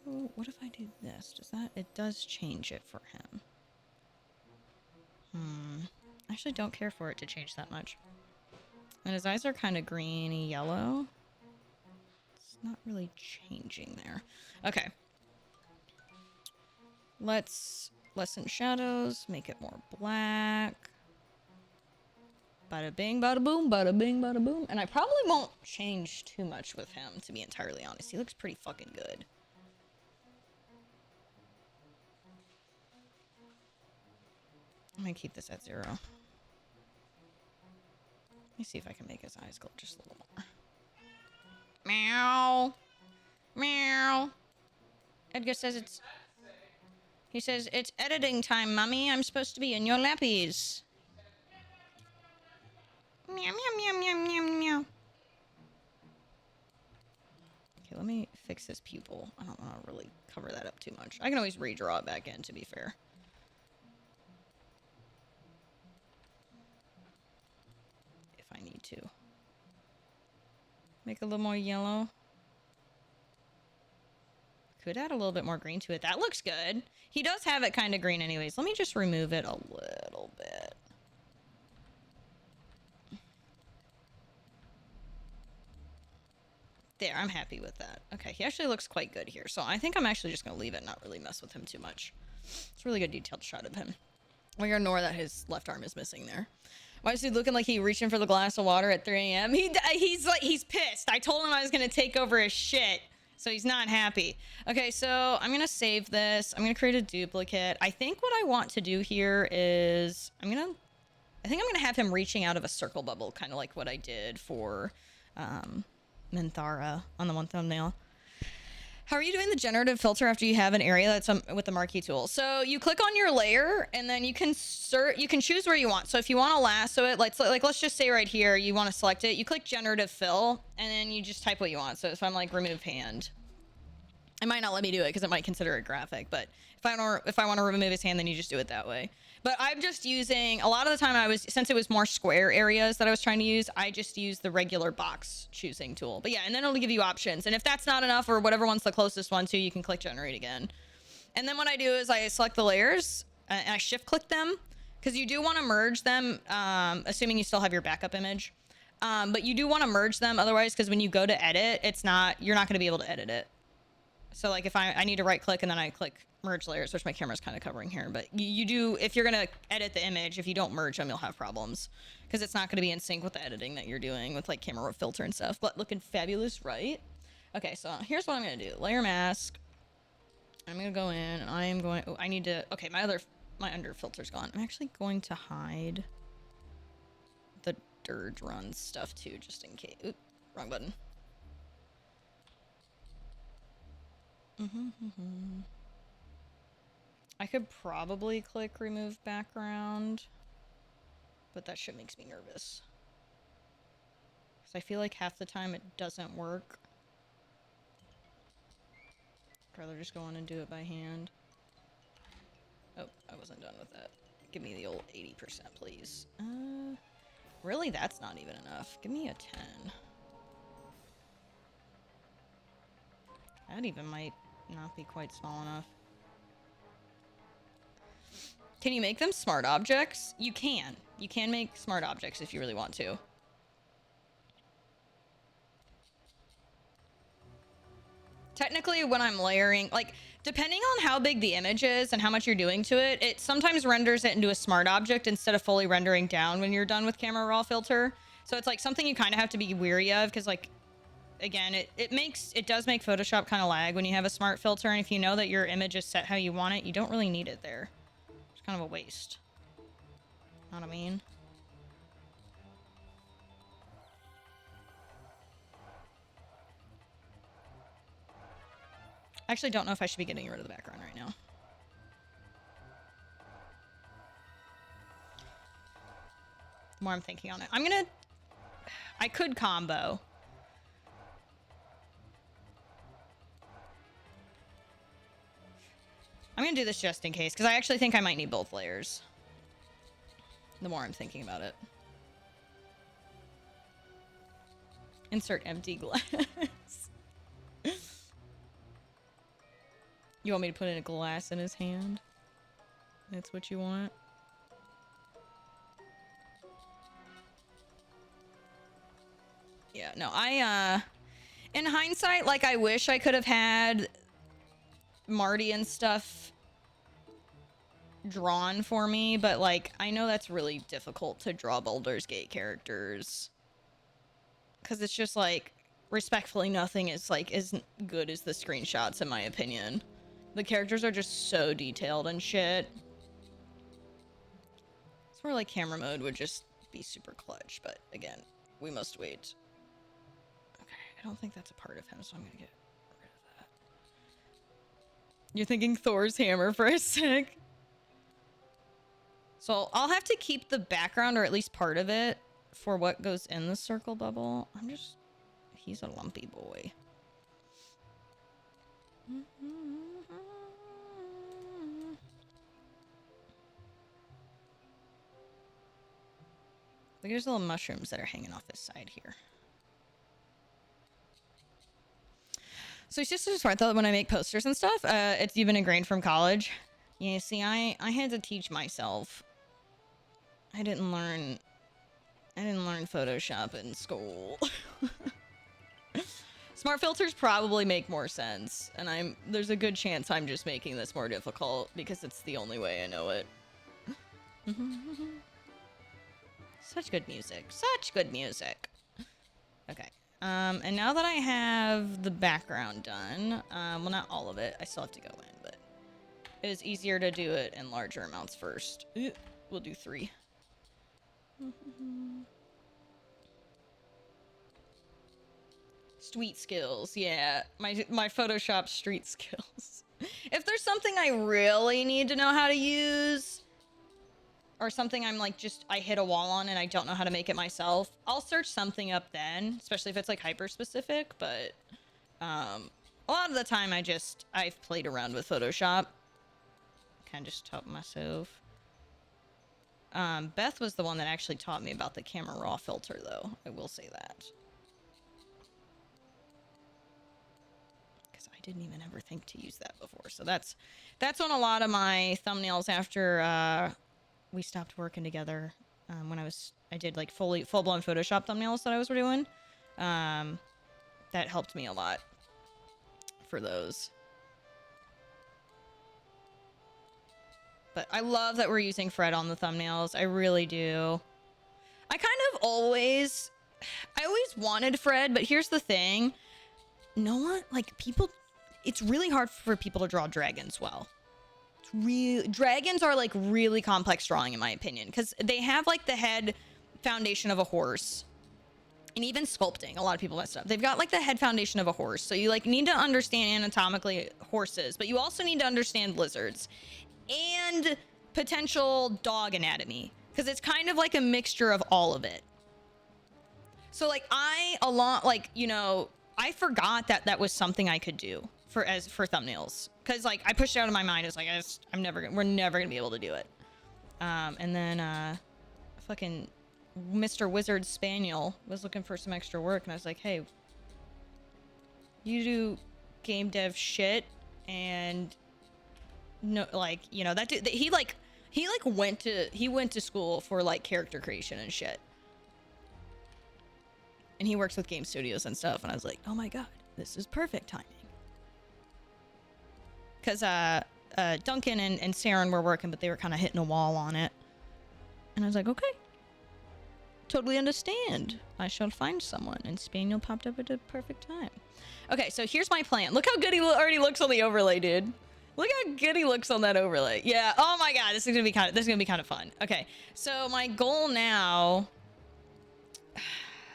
blue? What if I do this? Does that... It does change it for him. I actually don't care for it to change that much. And his eyes are kind of greeny yellow. It's not really changing there. Okay. Let's lessen shadows, make it more black. Bada bing, bada boom, bada bing, bada boom. And I probably won't change too much with him, to be entirely honest. He looks pretty fucking good. I'm gonna keep this at 0. Let me see if I can make his eyes glow just a little more. Meow. Meow. Edgar says it's... He says, it's editing time, Mummy. I'm supposed to be in your lappies. Meow, meow, meow, meow, meow, meow. Okay, let me fix his pupil. I don't want to really cover that up too much. I can always redraw it back in, to be fair. If I need to. Make a little more yellow. Could add a little bit more green to it. That looks good. He does have it kind of green anyways. Let me just remove it a little bit. There, I'm happy with that. Okay, he actually looks quite good here. So I think I'm actually just going to leave it and not really mess with him too much. It's a really good detailed shot of him. We're going to ignore that his left arm is missing there. Why is he looking like he reaching for the glass of water at 3 a.m.? He's pissed. I told him I was going to take over his shit. So he's not happy. Okay, so I'm going to save this. I'm going to create a duplicate. I think what I want to do here is I think I'm going to have him reaching out of a circle bubble, kind of like what I did for Minthara on the one thumbnail. How are you doing the generative filter after you have an area that's with the marquee tool? So you click on your layer and then you can choose where you want. So if you want to lasso it, let's just say right here, you want to select it. You click generative fill and then you just type what you want. So if I'm like remove hand, it might not let me do it because it might consider it graphic, but if I want to remove his hand, then you just do it that way. But I'm just using, a lot of the time since it was more square areas that I was trying to use, I just used the regular box choosing tool. But yeah, and then it'll give you options. And if that's not enough or whatever one's the closest one to, you can click generate again. And then what I do is I select the layers and I shift click them because you do want to merge them, assuming you still have your backup image. But you do want to merge them otherwise, because when you go to edit, you're not going to be able to edit it. So like if I need to right click and then I click merge layers, which my camera's kind of covering here, but you do, if you're going to edit the image, if you don't merge them, you'll have problems because it's not going to be in sync with the editing that you're doing with like camera filter and stuff. But looking fabulous, right? Okay, so here's what I'm going to do. Layer mask. I'm gonna go in and I am going, oh, I need to, okay, my under filter's gone. I'm actually going to hide the dirge run stuff too, just in case. Oop, wrong button. I could probably click remove background, but that shit makes me nervous. Because I feel like half the time it doesn't work. I'd rather just go on and do it by hand. Oh, I wasn't done with that. Give me the old 80%, please. Really, that's not even enough. Give me a 10. That even might not be quite small enough. Can you make them smart objects? You can. You can make smart objects if you really want to. Technically, when I'm layering, like, depending on how big the image is and how much you're doing to it, it sometimes renders it into a smart object instead of fully rendering down when you're done with camera raw filter. So it's like something you kind of have to be weary of because, like, again, it does make Photoshop kind of lag when you have a smart filter, and if you know that your image is set how you want it, you don't really need it there. It's kind of a waste. Know what I mean? I actually don't know if I should be getting rid of the background right now. The more I'm thinking on it. I could combo. I'm gonna do this just in case, because I actually think I might need both layers. The more I'm thinking about it. Insert empty glass. You want me to put in a glass in his hand? That's what you want? Yeah, no, in hindsight, like, I wish I could have had Marty and stuff drawn for me, but, like, I know that's really difficult to draw Baldur's Gate characters. Because it's just, like, respectfully, nothing is, like, as good as the screenshots, in my opinion. The characters are just so detailed and shit. It's where, like, camera mode would just be super clutch, but, again, we must wait. Okay, I don't think that's a part of him, so I'm gonna get rid of that. You're thinking Thor's hammer for a sec? So I'll have to keep the background, or at least part of it, for what goes in the circle bubble. He's a lumpy boy. Look at those little mushrooms that are hanging off this side here. So it's just so smart though when I make posters and stuff. It's even ingrained from college. Yeah, see, I had to teach myself. I didn't learn Photoshop in school. Smart filters probably make more sense, and there's a good chance I'm just making this more difficult because it's the only way I know it. Such good music. Such good music. Okay. And now that I have the background done, well, not all of it. I still have to go in, but it is easier to do it in larger amounts first. We'll do 3. Street skills, yeah. My Photoshop street skills. If there's something I really need to know how to use, or something I'm like I hit a wall on and I don't know how to make it myself, I'll search something up then, especially if it's like hyper specific, but a lot of the time I've played around with Photoshop. Kind of just taught myself. Beth was the one that actually taught me about the camera raw filter though, I will say that. I didn't even ever think to use that before. So that's on a lot of my thumbnails after we stopped working together. When I did like full-blown Photoshop thumbnails that I was doing. That helped me a lot for those. But I love that we're using Fred on the thumbnails. I really do. I always wanted Fred, but here's the thing. No one, like, people it's really hard for people to draw dragons well. Dragons are like really complex drawing in my opinion, because they have like the head foundation of a horse, and even sculpting, a lot of people mess up. They've got like the head foundation of a horse, so you like need to understand anatomically horses, but you also need to understand lizards and potential dog anatomy, because it's kind of like a mixture of all of it. So like I forgot that that was something I could do for thumbnails, because like I pushed it out of my mind. It's like we're never gonna be able to do it. And then fucking Mr. Wizard Spaniel was looking for some extra work, and I was like, hey, you do game dev shit, and no, like, you know, that dude, he went to school for like character creation and shit, and he works with game studios and stuff, and I was like, oh my god, this is perfect timing. Because Duncan and Saren were working, but they were kind of hitting a wall on it. And I was like, okay. Totally understand. I shall find someone. And Spaniel popped up at a perfect time. Okay, so here's my plan. Look how good he already looks on the overlay, dude. Look how good he looks on that overlay. Yeah, oh my god, this is gonna be kind of fun. Okay, so my goal now...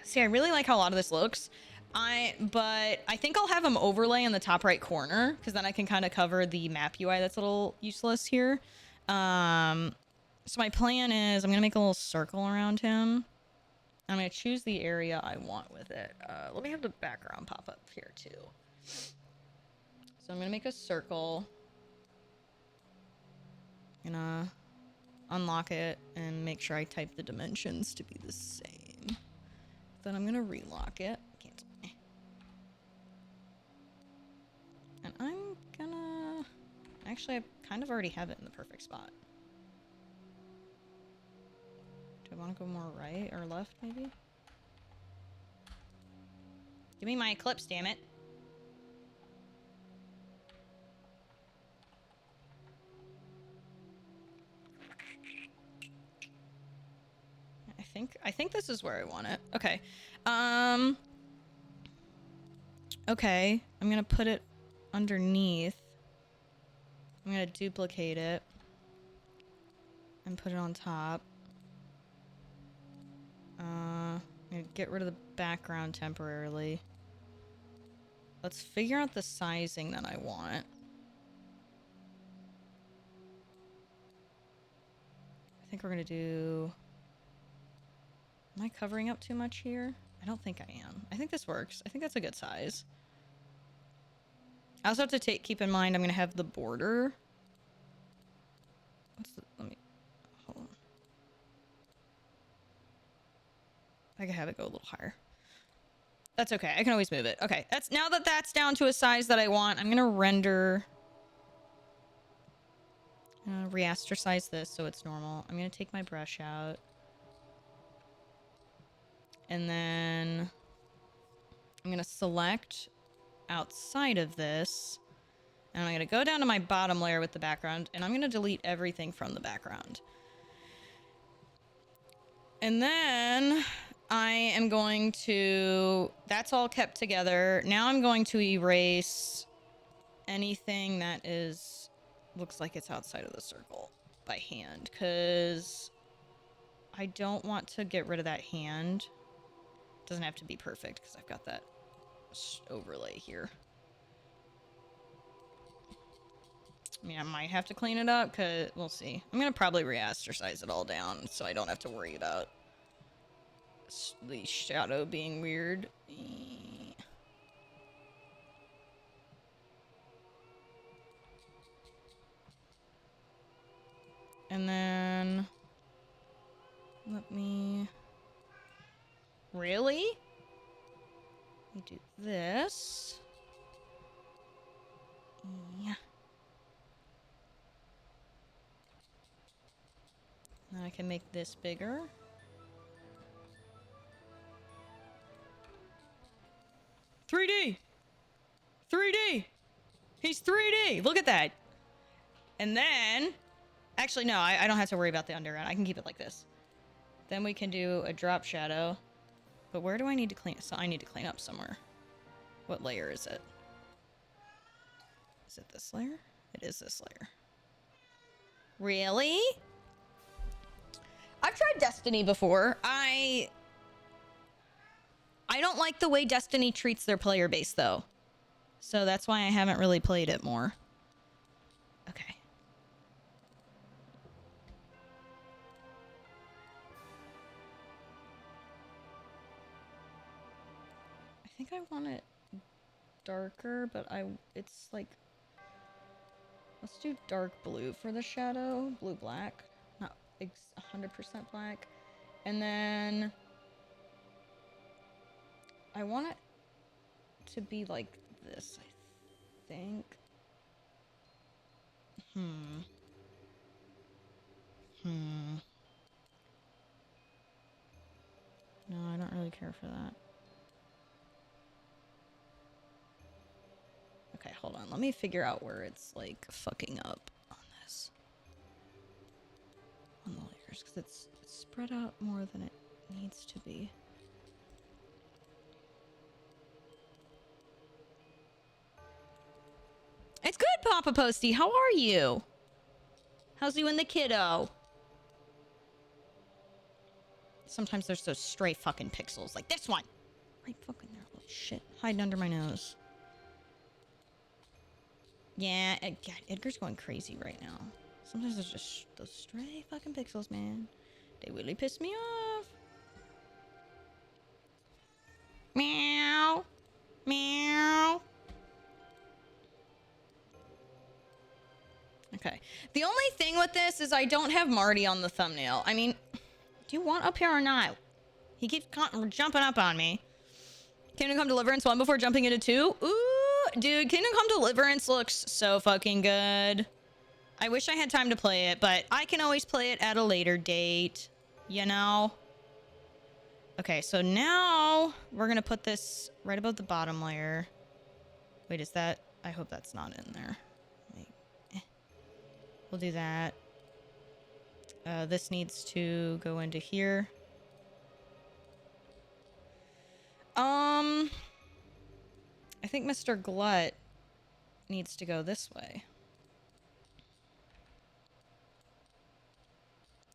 See, I really like how a lot of this looks. But I think I'll have them overlay in the top right corner, because then I can kind of cover the map UI that's a little useless here. So my plan is I'm going to make a little circle around him. I'm going to choose the area I want with it. Let me have the background pop up here too. So I'm going to make a circle. I'm going to unlock it and make sure I type the dimensions to be the same. Then I'm going to relock it. And I'm gonna... Actually, I kind of already have it in the perfect spot. Do I want to go more right or left, maybe? Give me my eclipse, damn it. I think this is where I want it. Okay. Okay. I'm gonna put it underneath. I'm gonna duplicate it and put it on top. I'm gonna get rid of the background temporarily. Let's figure out the sizing that I want. I think we're gonna do... Am I covering up too much here? I don't think I am. I think this works. I think that's a good size. I also have to keep in mind I'm gonna have the border. Let me hold on. I can have it go a little higher. That's okay. I can always move it. Okay, now that that's down to a size that I want, I'm gonna render. Re-astersize this so it's normal. I'm gonna take my brush out, and then I'm gonna select outside of this, and I'm going to go down to my bottom layer with the background, and I'm going to delete everything from the background. And then I am going to... That's all kept together. Now I'm going to erase anything that looks like it's outside of the circle by hand, because I don't want to get rid of that hand. It doesn't have to be perfect, because I've got that overlay here. I mean, I might have to clean it up, because we'll see. I'm gonna probably re-astersize it all down so I don't have to worry about the shadow being weird. And then let me... Really? We do this. Yeah. Then I can make this bigger. "3D! 3D! He's 3D! Look at that!" And then... Actually, no, I don't have to worry about the underground. I can keep it like this. Then we can do a drop shadow. But where do I need to clean? So I need to clean up somewhere. What layer is it? Is it this layer? It is this layer. Really? I've tried Destiny before. I don't like the way Destiny treats their player base, though. So that's why I haven't really played it more. Okay. I think I want it darker, but it's like... Let's do dark blue for the shadow. Blue-black. Not 100% black. And then... I want it to be like this, I think. No, I don't really care for that. Okay, hold on. Let me figure out where it's, like, fucking up on this. On the layers, because it's spread out more than it needs to be. It's good, Papa Posty. How are you? How's you and the kiddo? Sometimes there's those stray fucking pixels, like this one. Right fucking there. Holy shit. Hiding under my nose. Yeah, God, Edgar's going crazy right now. Sometimes there's just those stray fucking pixels, man. They really piss me off. Meow. Meow. Okay. The only thing with this is I don't have Marty on the thumbnail. I mean, do you want up here or not? He keeps jumping up on me. Kingdom Come Deliverance 1 before jumping into 2? Ooh, dude, Kingdom Come Deliverance looks so fucking good. I wish I had time to play it, but I can always play it at a later date, you know? Okay, so now we're gonna put this right above the bottom layer. Wait, is that... I hope that's not in there. We'll do that. This needs to go into here. I think Mr. Glut needs to go this way.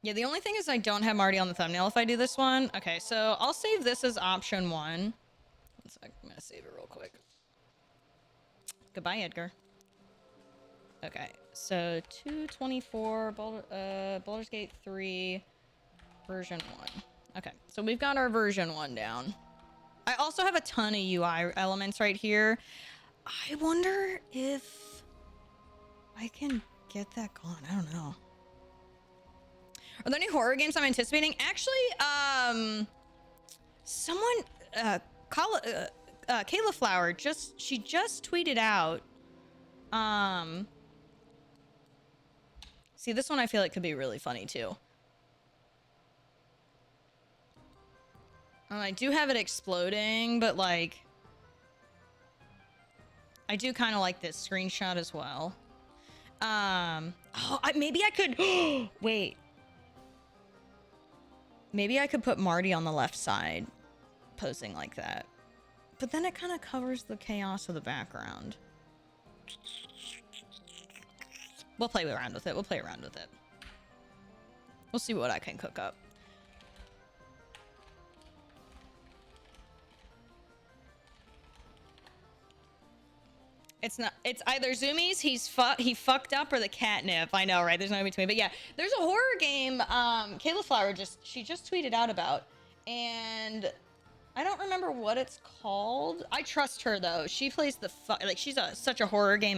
Yeah, the only thing is I don't have Marty on the thumbnail if I do this one. Okay, so I'll save this as option 1. 1 sec, I'm gonna save it real quick. Goodbye, Edgar. Okay, so 224, Baldur's Gate 3, version 1. Okay, so we've got our version 1 down. I also have a ton of UI elements right here. I wonder if I can get that gone. I don't know. Are there any horror games I'm anticipating? Actually, someone, Kayla Flower, she just tweeted out, see, this one I feel like could be really funny too. I do have it exploding, but like, I do kind of like this screenshot as well. Maybe I could, wait. Maybe I could put Marty on the left side, posing like that. But then it kind of covers the chaos of the background. We'll play around with it. We'll play around with it. We'll see what I can cook up. It's not. It's either Zoomies, he fucked up, or the catnip. I know, right? There's no in between. But yeah, there's a horror game. Kayla Flower she just tweeted out about, and I don't remember what it's called. I trust her though. She plays like she's such a horror game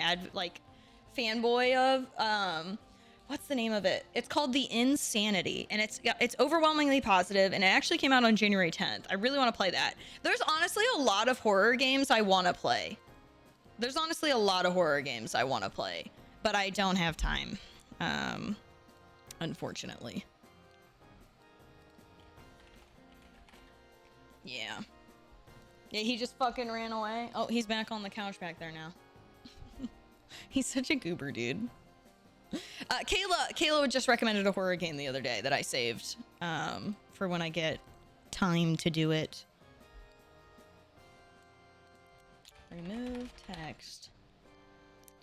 fanboy of. What's the name of it? It's called The Insanity, and it's overwhelmingly positive, and it actually came out on January 10th. I really want to play that. There's honestly a lot of horror games I want to play. There's honestly a lot of horror games I want to play, but I don't have time, unfortunately. Yeah. Yeah, he just fucking ran away. Oh, he's back on the couch back there now. He's such a goober, dude. Kayla just recommended a horror game the other day that I saved, for when I get time to do it. Remove text.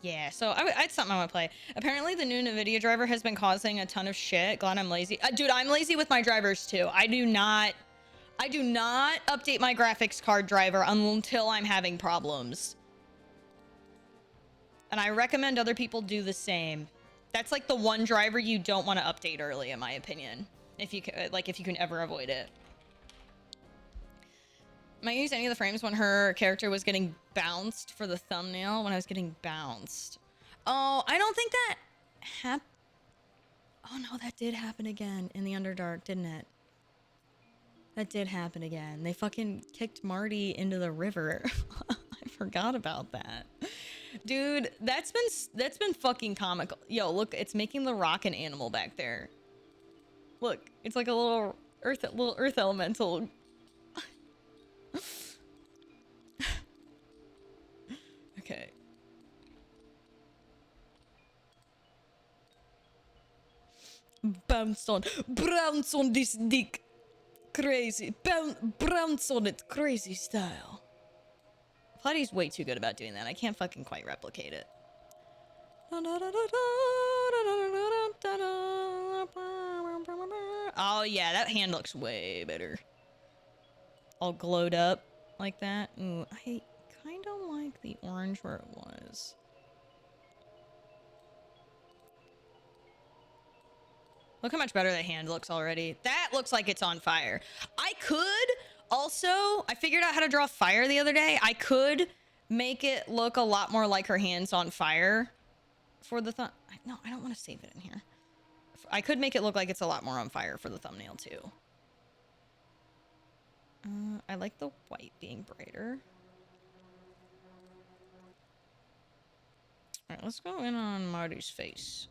Yeah, so it's something I want to play. Apparently, the new NVIDIA driver has been causing a ton of shit. Glad I'm lazy. Dude, I'm lazy with my drivers too. I do not update my graphics card driver until I'm having problems. And I recommend other people do the same. That's like the one driver you don't want to update early, in my opinion. If you can, like, if you can ever avoid it. Might use any of the frames when her character was getting bounced for the thumbnail. When I was getting bounced. Oh, I don't think that happened. Oh no, that did happen again in the Underdark, didn't it? That did happen again. They fucking kicked Marty into the river. I forgot about that. Dude, that's been fucking comical. Yo, look, it's making the rock an animal back there. Look, it's like a little earth elemental. Okay. Bounce on this dick. Crazy. Bounce on it. Crazy style. Flatty's way too good about doing that. I can't fucking quite replicate it. Oh yeah, that hand looks way better. All glowed up like that. Ooh, I kind of like the orange where it was. Look how much better that hand looks already. That looks like it's on fire. I could also, I figured out how to draw fire the other day. I could make it look a lot more like her hands on fire for the no, I don't want to save it in here. I could make it look like it's a lot more on fire for the thumbnail too. I like the white being brighter. All right, let's go in on Marty's face.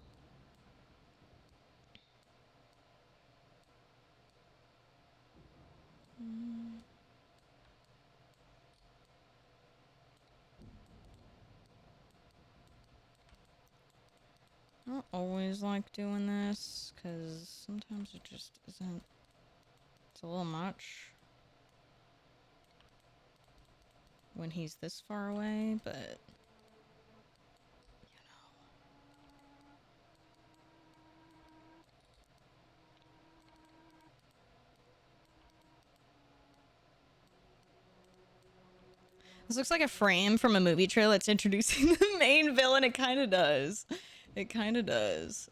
I don't always like doing this because sometimes it just isn't. It's a little much when he's this far away, but you know. This looks like a frame from a movie trailer that's introducing the main villain. It kind of does. It kind of does.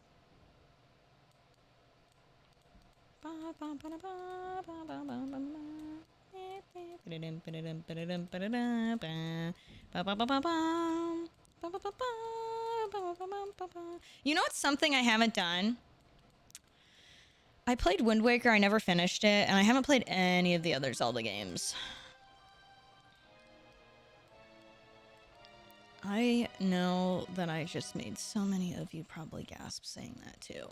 You know what's something I haven't done? I played Wind Waker, I never finished it, and I haven't played any of the other Zelda games. I know that I just made so many of you probably gasp saying that too.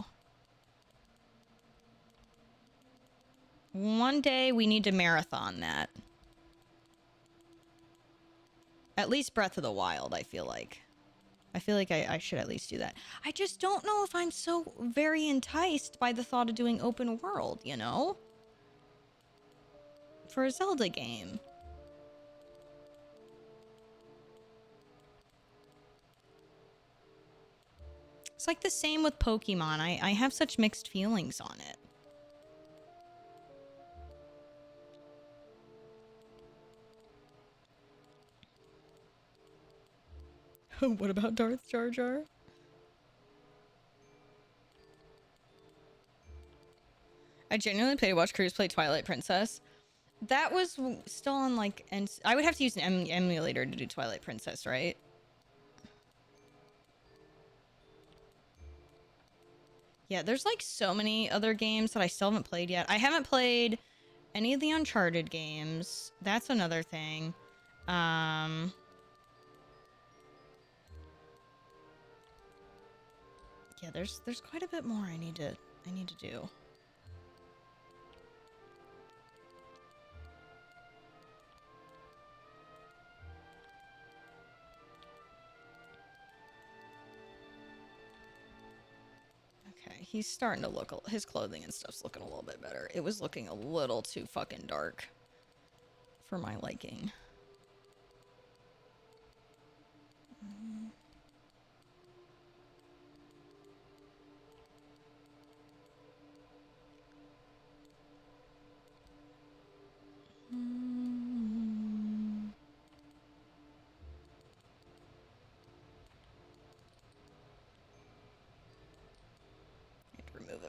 One day we need to marathon that. At least Breath of the Wild, I feel like. I feel like I should at least do that. I just don't know if I'm so very enticed by the thought of doing open world, you know? For a Zelda game. It's like the same with Pokemon. I have such mixed feelings on it. What about Darth Jar Jar? I genuinely played to watch Cruz play Twilight Princess. That was still on like, and I would have to use an emulator to do Twilight Princess, right? Yeah, there's like so many other games that I still haven't played yet. I haven't played any of the Uncharted games. That's another thing. Yeah, there's quite a bit more I need to do. Okay, he's starting to look, his clothing and stuff's looking a little bit better. It was looking a little too fucking dark for my liking.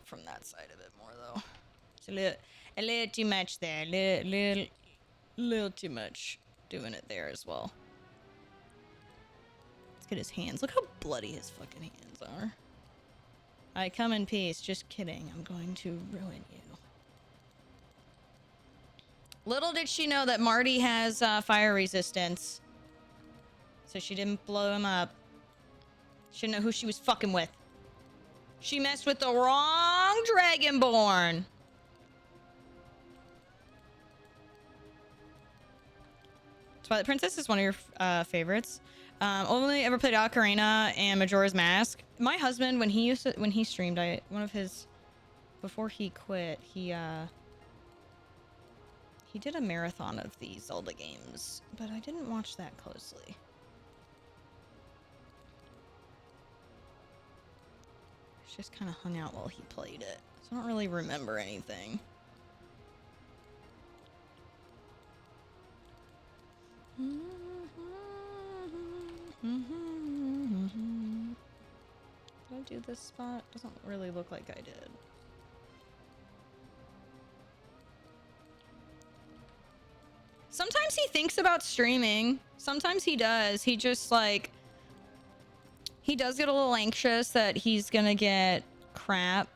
from that side of it more though. It's a little too much there. Little too much doing it there as well. Let's get his hands. Look how bloody his fucking hands are. I come in peace. Just kidding. I'm going to ruin you. Little did she know that Marty has fire resistance. So she didn't blow him up. She didn't know who she was fucking with. She messed with the wrong Dragonborn. Twilight Princess is one of your favorites. Only ever played Ocarina and Majora's Mask. My husband, when he streamed, one of his, before he quit, he did a marathon of the Zelda games, but I didn't watch that closely. Just kind of hung out while he played it, so I don't really remember anything. Did I do this spot? Doesn't really look like I did. Sometimes he thinks about streaming. Sometimes he does. He just like... He does get a little anxious that he's gonna get crap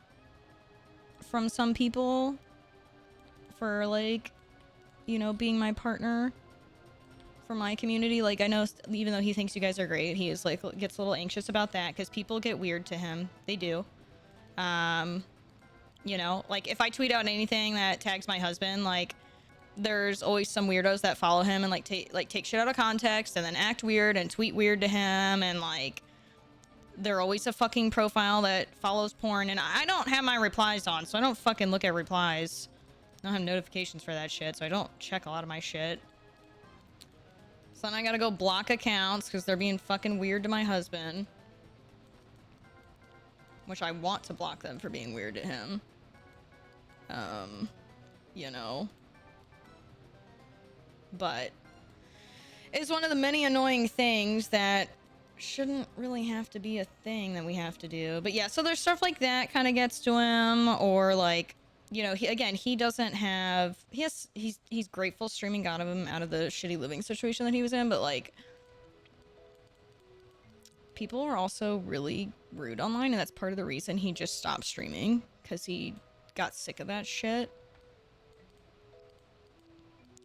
from some people for, like, you know, being my partner for my community. Like, I know even though he thinks you guys are great, he is like, gets a little anxious about that because people get weird to him. They do. You know, like if I tweet out anything that tags my husband, like there's always some weirdos that follow him and like take shit out of context and then act weird and tweet weird to him, and like they're always a fucking profile that follows porn, and I don't have my replies on, so I don't fucking look at replies. I don't have notifications for that shit, so I don't check a lot of my shit. So then I gotta go block accounts because they're being fucking weird to my husband. Which I want to block them for being weird to him. You know. But it's one of the many annoying things that shouldn't really have to be a thing that we have to do. But yeah, so there's stuff like that kind of gets to him, or like, you know, he doesn't have, he's grateful streaming got him out of the shitty living situation that he was in, but like people are also really rude online, and that's part of the reason he just stopped streaming, because he got sick of that shit.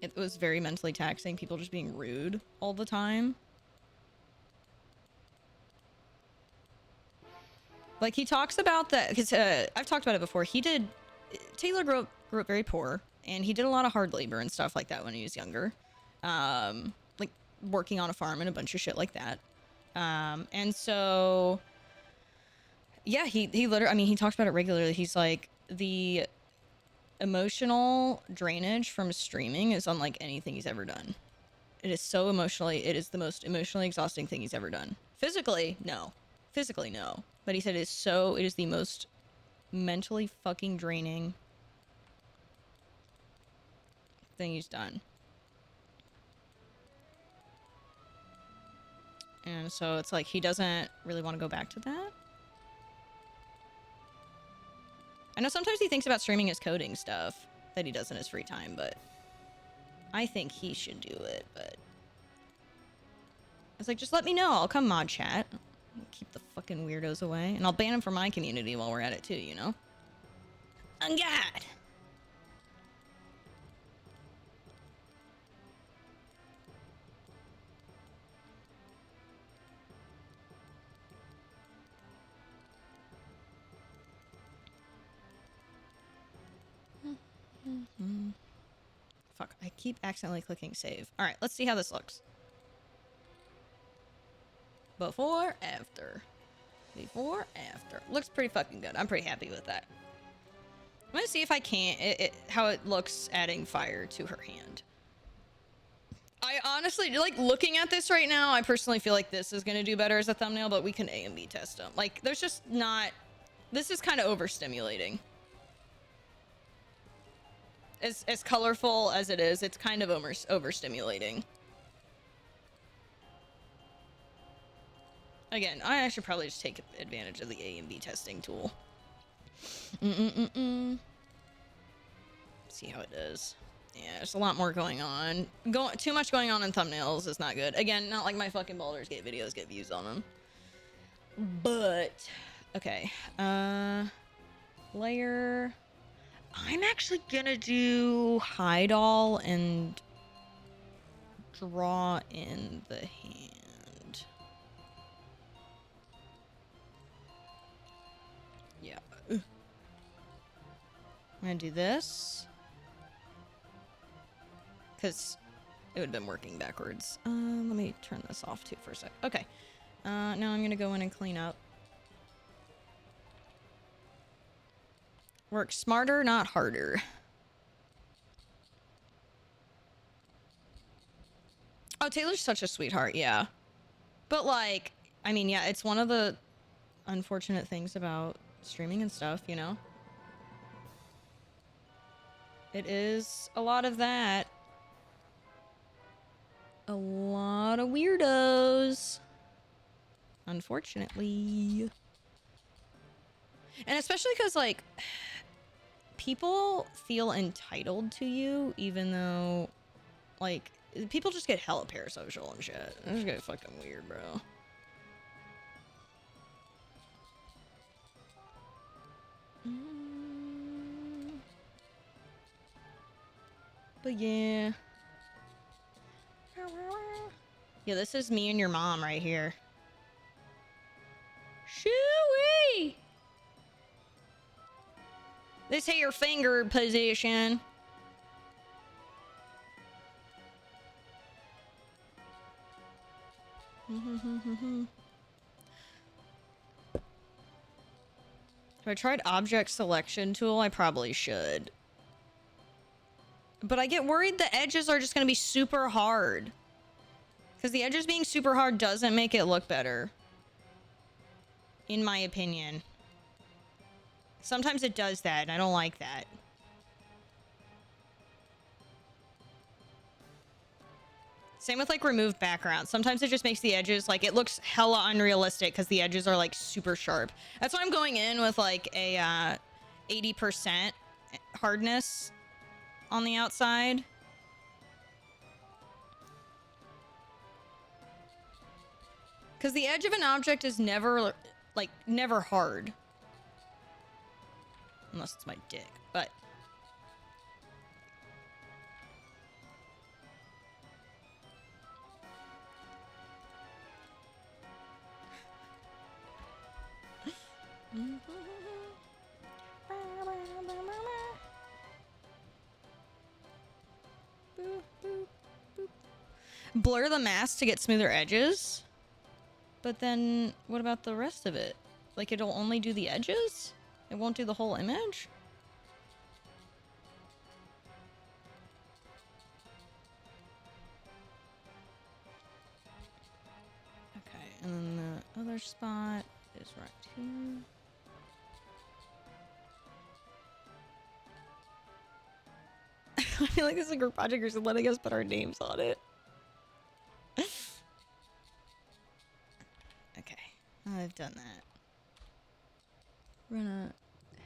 It was very mentally taxing, people just being rude all the time. Like, he talks about that, because I've talked about it before. Taylor grew up very poor, and he did a lot of hard labor and stuff like that when he was younger. Like, working on a farm and a bunch of shit like that. And so, yeah, he literally, I mean, he talks about it regularly. He's like, the emotional drainage from streaming is unlike anything he's ever done. It is the most emotionally exhausting thing he's ever done. Physically, no. But he said it is the most mentally fucking draining thing he's done. And so it's like he doesn't really want to go back to that. I know sometimes he thinks about streaming his coding stuff that he does in his free time, but I think he should do it. But it's like, just let me know. I'll come mod chat. Keep the fucking weirdos away. And I'll ban him from my community while we're at it too, you know? Oh God! Fuck, I keep accidentally clicking save. Alright, let's see how this looks. Before, after. Before, after. Looks pretty fucking good. I'm pretty happy with that. I'm gonna see if I can't, how it looks adding fire to her hand. I honestly, like, looking at this right now, I personally feel like this is gonna do better as a thumbnail, but we can A and B test them. Like, there's just not, this is kind of overstimulating. As colorful as it is, it's kind of overstimulating. Again, I should probably just take advantage of the A and B testing tool. See how it is. Yeah, there's a lot more going on. Too much going on in thumbnails is not good. Again, not like my fucking Baldur's Gate videos get views on them. But, okay. Layer. I'm actually gonna do hide all and draw in the hand. Yeah. I'm gonna do this. Because it would have been working backwards. Let me turn this off too for a sec. Okay. Now I'm gonna go in and clean up. Work smarter, not harder. Oh, Taylor's such a sweetheart, yeah. But like, I mean, yeah, it's one of the unfortunate things about streaming and stuff, you know? It is a lot of that. A lot of weirdos. Unfortunately. And especially because, like, people feel entitled to you, even though, like, people just get hella parasocial and shit. It's just get fucking weird, bro. But yeah. Yeah, this is me and your mom right here. Shooey! This here finger position. Have I tried object selection tool? I probably should. But I get worried the edges are just going to be super hard. Because the edges being super hard doesn't make it look better. In my opinion. Sometimes it does that, and I don't like that. Same with, like, removed background. Sometimes it just makes the edges, like, it looks hella unrealistic because the edges are, like, super sharp. That's why I'm going in with, like, a 80% hardness on the outside. Because the edge of an object is never, like, never hard. Unless it's my dick, but... Blur the mask to get smoother edges? But then, what about the rest of it? Like, it'll only do the edges? It won't do the whole image? Okay, and then the other spot is right here. I feel like this is a group project or something letting us put our names on it. Okay, I've done that. We're gonna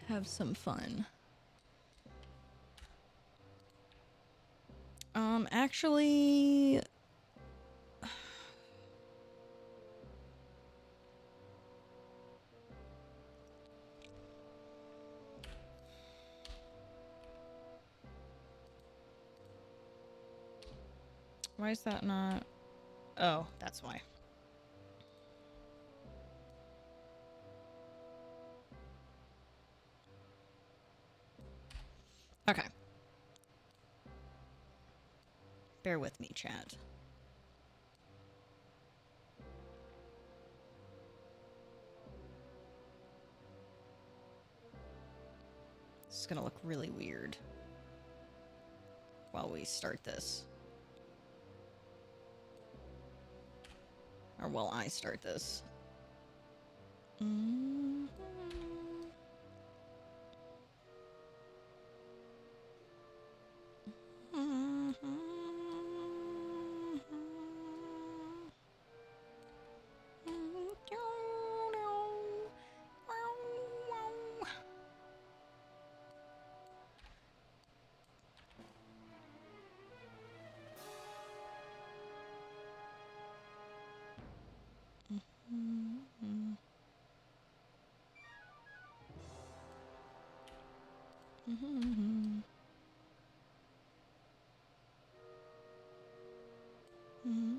have some fun. Actually... Why is that not... Oh, that's why. Okay. Bear with me, chat. This is gonna look really weird while we start this. Or while I start this. Mm-hmm. Mm-hmm. Mm-hmm.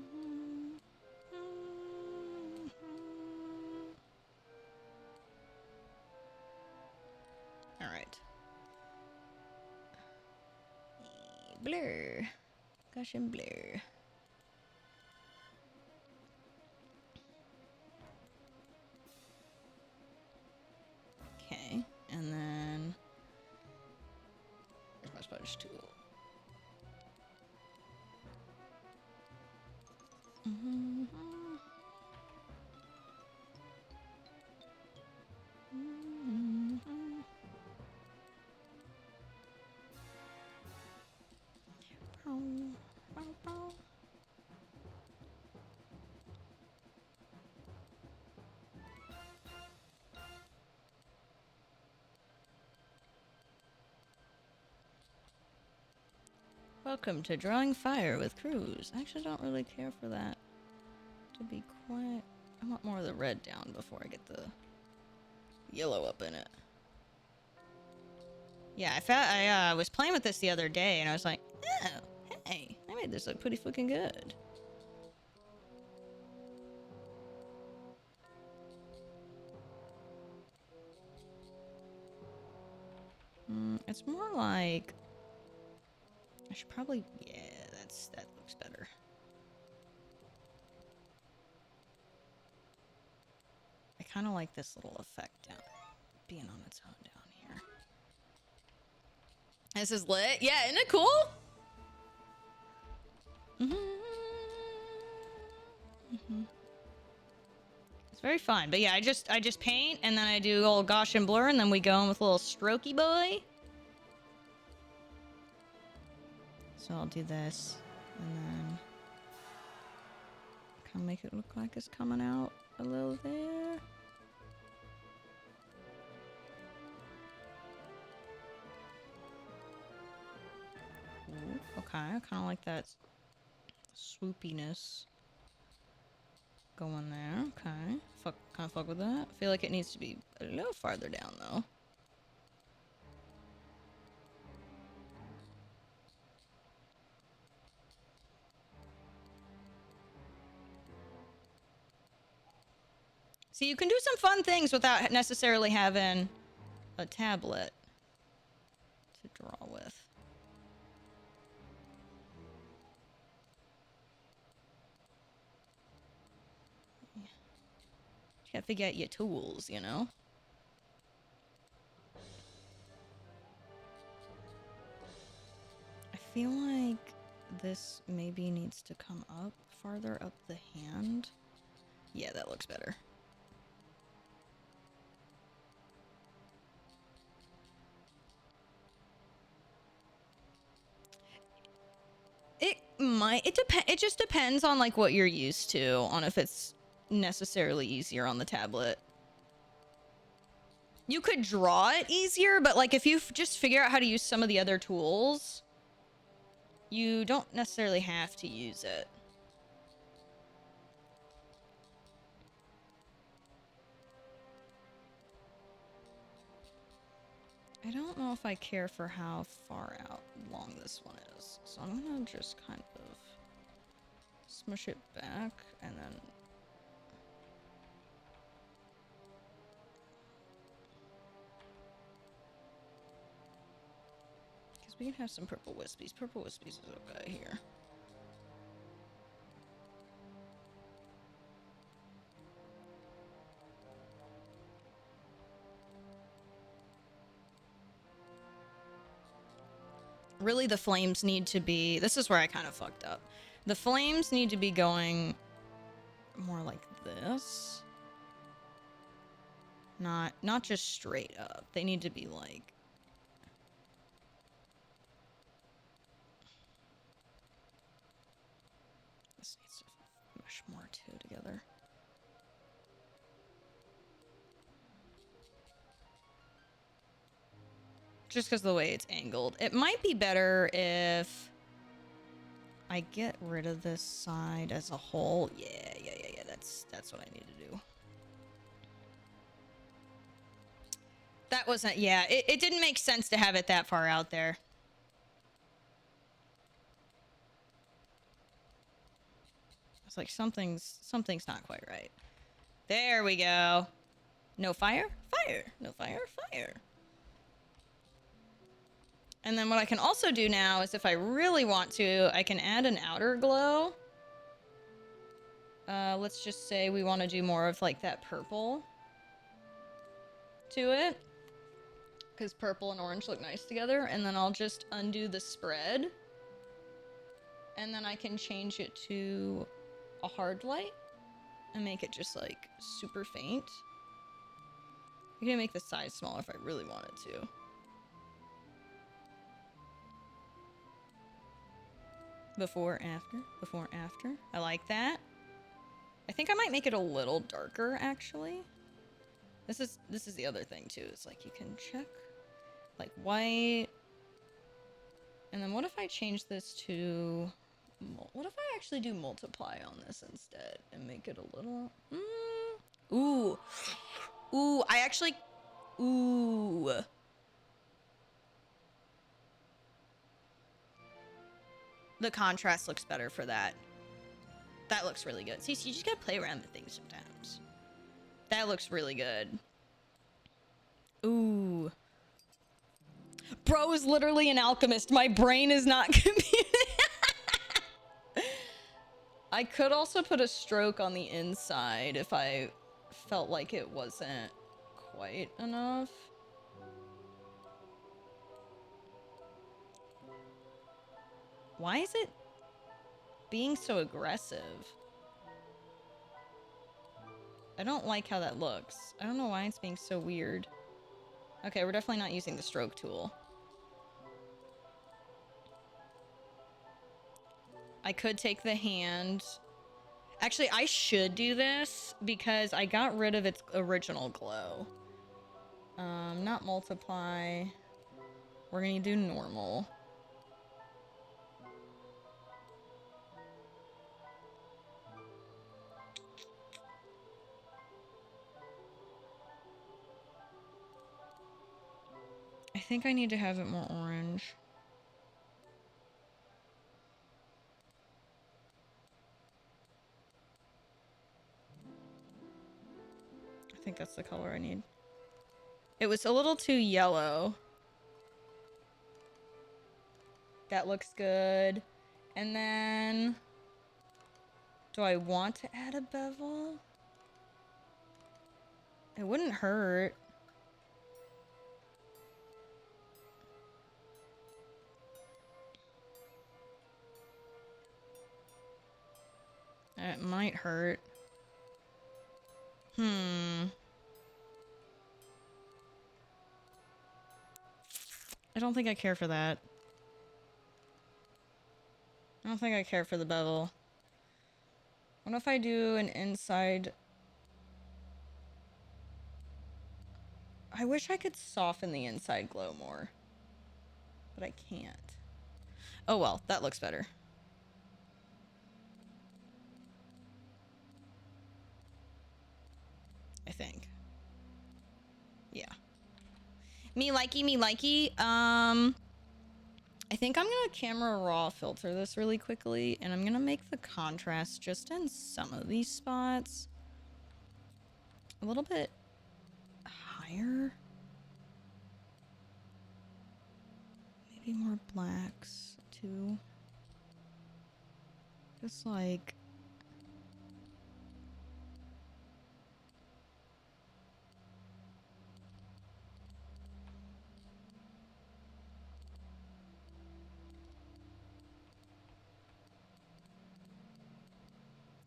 All right. Blur. Gosh, and blur. Okay, and then where's my sponge tool? Mm-hmm. Mm-hmm. Welcome to Drawing Fire with Cruz. I actually don't really care for that, to be quite... I want more of the red down before I get the yellow up in it. Yeah, I was playing with this the other day, and I was like, oh, hey, I made this look pretty fucking good. It's more like... I should probably... Yeah, that looks better. I kind of like this little effect down, being on its own down here. This is lit. Yeah, isn't it cool? Mm-hmm. Mm-hmm. It's very fun. But yeah, I just paint, and then I do old Gaussian blur, and then we go in with a little strokey boy. So I'll do this, and then kind of make it look like it's coming out a little there. Ooh, okay, I kind of like that swoopiness going there. Okay, kind of fuck with that. I feel like it needs to be a little farther down though. See, you can do some fun things without necessarily having a tablet to draw with. You gotta figure out your tools, you know? I feel like this maybe needs to come up farther up the hand. Yeah, that looks better. It just depends on like what you're used to, on if it's necessarily easier on the tablet. You could draw it easier, but like if you just figure out how to use some of the other tools, you don't necessarily have to use it. I don't know if I care for how far out long this one is, so I'm gonna just kind of smush it back and then because we can have some purple wispies. Purple wispies is okay here. Really, the flames need to be... This is where I kind of fucked up. The flames need to be going more like this. Not just straight up. They need to be like... This needs to mesh more two together. Just because of the way it's angled. It might be better if I get rid of this side as a whole. Yeah, That's what I need to do. That wasn't, yeah, it didn't make sense to have it that far out there. It's like something's not quite right. There we go. No fire? Fire. No fire? Fire. And then what I can also do now is if I really want to, I can add an outer glow. Let's just say we want to do more of like that purple to it. Because purple and orange look nice together. And then I'll just undo the spread. And then I can change it to a hard light. And make it just like super faint. I can make the size smaller if I really wanted to. Before, after, before, after. I like that. I think I might make it a little darker, actually. This is the other thing, too. It's like you can check, like, white. And then what if I change this to... What if I actually do multiply on this instead and make it a little... Ooh. Ooh, I actually... Ooh. The contrast looks better for that. That looks really good. See, so you just gotta play around with things sometimes. That looks really good. Ooh. Bro is literally an alchemist. My brain is not computing. I could also put a stroke on the inside if I felt like it wasn't quite enough. Why is it being so aggressive? I don't like how that looks. I don't know why it's being so weird. Okay, we're definitely not using the stroke tool. I could take the hand. Actually, I should do this because I got rid of its original glow. Not multiply. We're gonna do normal. I think I need to have it more orange. I think that's the color I need. It was a little too yellow. That looks good. And then... Do I want to add a bevel? It wouldn't hurt. It might hurt. I don't think I care for that. I don't think I care for the bevel. What if I do an inside... I wish I could soften the inside glow more. But I can't. Oh well, that looks better. I think. Yeah. Me likey, me likey. I think I'm gonna camera raw filter this really quickly, and I'm gonna make the contrast just in some of these spots a little bit higher. Maybe more blacks too. Just like...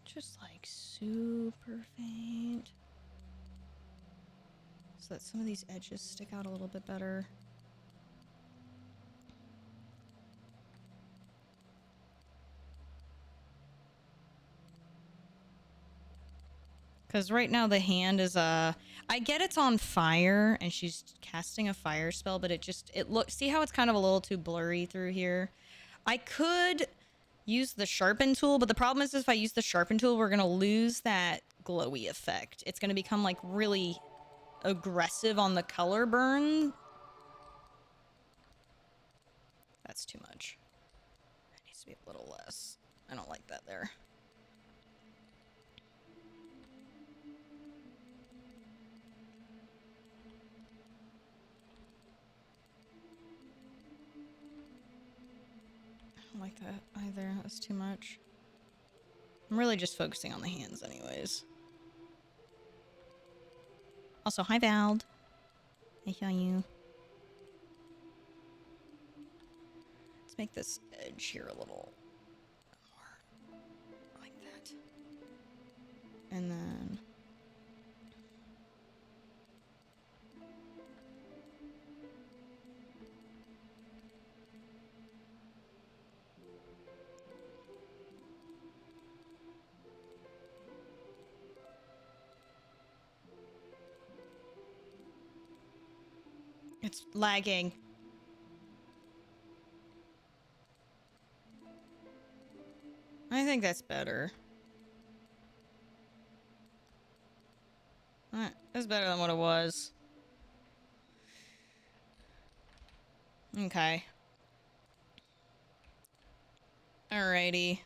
just like super faint. So that some of these edges stick out a little bit better. Because right now the hand is I get it's on fire and she's casting a fire spell, but it looks, see how it's kind of a little too blurry through here? I could use the sharpen tool, but the problem is if I use the sharpen tool, we're gonna lose that glowy effect. It's gonna become like really aggressive on the color burn. That's too much. It needs to be a little less. I don't like that there. I don't like that either. That's too much. I'm really just focusing on the hands anyways. Also, hi Vald. I saw you. Let's make this edge here a little more like that. And then... It's lagging. I think that's better. That's better than what it was. Okay. Alrighty.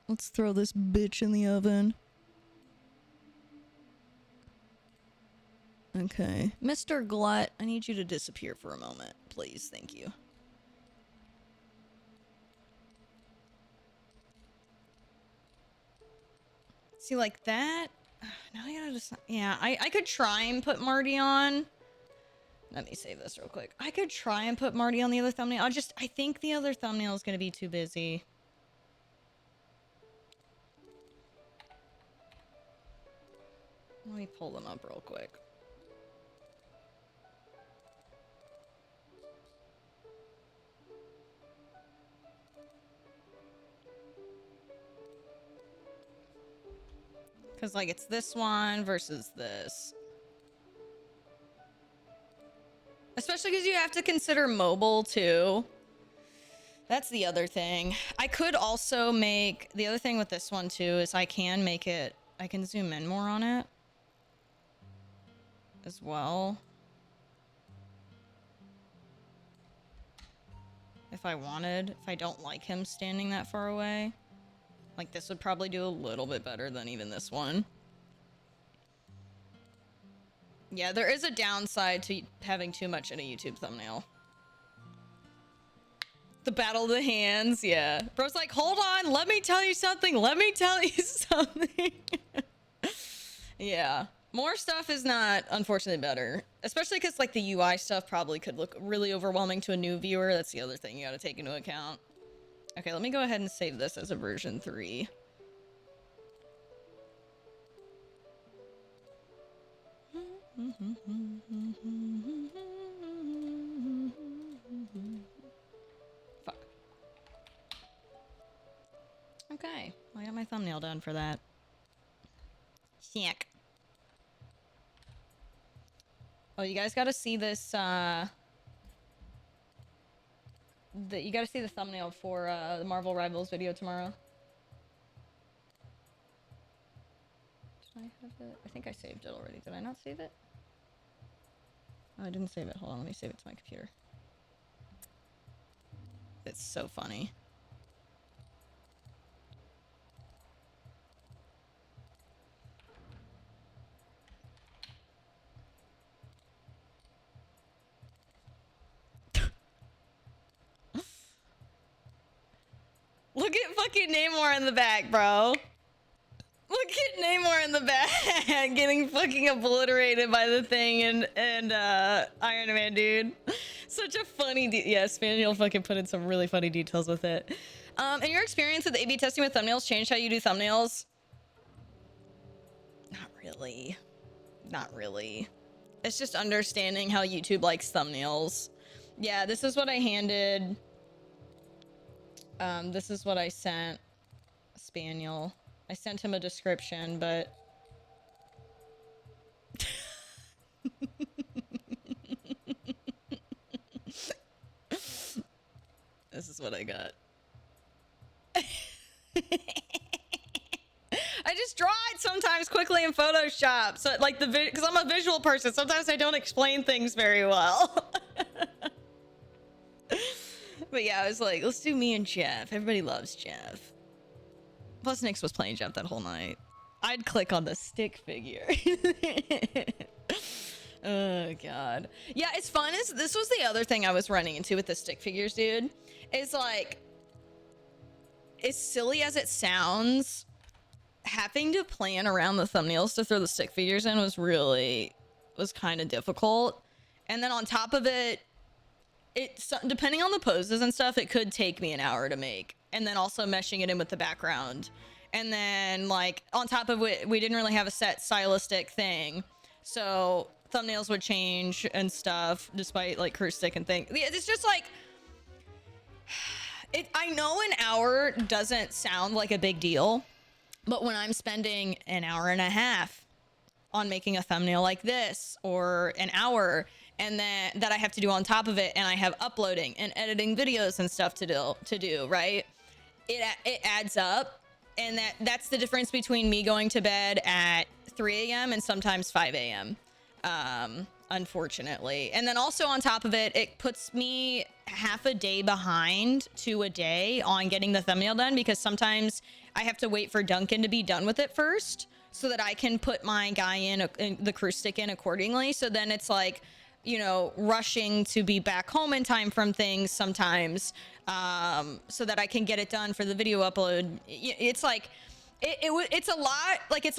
Let's throw this bitch in the oven. Okay. Mr. Glut, I need you to disappear for a moment, please. Thank you. See, like that? Now I gotta decide. Yeah, I could try and put Marty on. Let me save this real quick. I could try and put Marty on the other thumbnail. I think the other thumbnail is gonna be too busy. Let me pull them up real quick. Because, like, it's this one versus this. Especially because you have to consider mobile, too. That's the other thing. I could also make... The other thing with this one, too, is I can make it... I can zoom in more on it. As well. If I wanted. If I don't like him standing that far away. Like, this would probably do a little bit better than even this one. Yeah, there is a downside to having too much in a YouTube thumbnail. The battle of the hands, yeah. Bro's like, hold on, let me tell you something, let me tell you something. Yeah. More stuff is not, unfortunately, better. Especially because, like, the UI stuff probably could look really overwhelming to a new viewer. That's the other thing you gotta take into account. Okay, let me go ahead and save this as a version 3. Fuck. Okay, I got my thumbnail done for that. Sick. Oh, you guys gotta see this, you gotta see the thumbnail for the Marvel Rivals video tomorrow. Did I have it? I think I saved it already. Did I not save it? Oh, I didn't save it. Hold on, let me save it to my computer. It's so funny. Look at fucking Namor in the back, bro. Look at Namor in the back getting fucking obliterated by the thing and Iron Man, dude. Such a funny yes, Spaniel fucking put in some really funny details with it. In your experience with A/B testing with thumbnails changed how you do thumbnails? Not really. Not really. It's just understanding how YouTube likes thumbnails. Yeah, this is what I handed. This is what I sent Spaniel. I sent him a description, but... This is what I got. I just draw it sometimes quickly in Photoshop. So like because I'm a visual person, sometimes I don't explain things very well. But yeah, I was like, let's do me and Jeff. Everybody loves Jeff. Plus Nix was playing Jeff that whole night. I'd click on the stick figure. Oh god. Yeah, it's fun. This was the other thing I was running into with the stick figures, dude. Is like, as silly as it sounds, having to plan around the thumbnails to throw the stick figures in was kind of difficult. And then on top of it, depending on the poses and stuff, it could take me an hour to make. And then also meshing it in with the background. And then like on top of it, we didn't really have a set stylistic thing. So thumbnails would change and stuff despite like Kruz stick and things. It's just like, I know an hour doesn't sound like a big deal, but when I'm spending an hour and a half on making a thumbnail like this, or an hour, and then that I have to do on top of it, and I have uploading and editing videos and stuff to do, right? It adds up, and that's the difference between me going to bed at 3 a.m. and sometimes 5 a.m. Unfortunately. And then also on top of it, it puts me half a day behind to a day on getting the thumbnail done, because sometimes I have to wait for Duncan to be done with it first so that I can put my guy in the Kruz stick in accordingly. So then it's like, you know, rushing to be back home in time from things sometimes, so that I can get it done for the video upload. It's like, it's a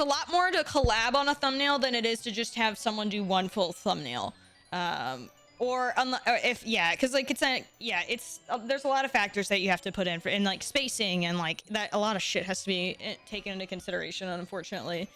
lot more to collab on a thumbnail than it is to just have someone do one full thumbnail. Because like there's a lot of factors that you have to put in and like spacing and like that. A lot of shit has to be taken into consideration, unfortunately.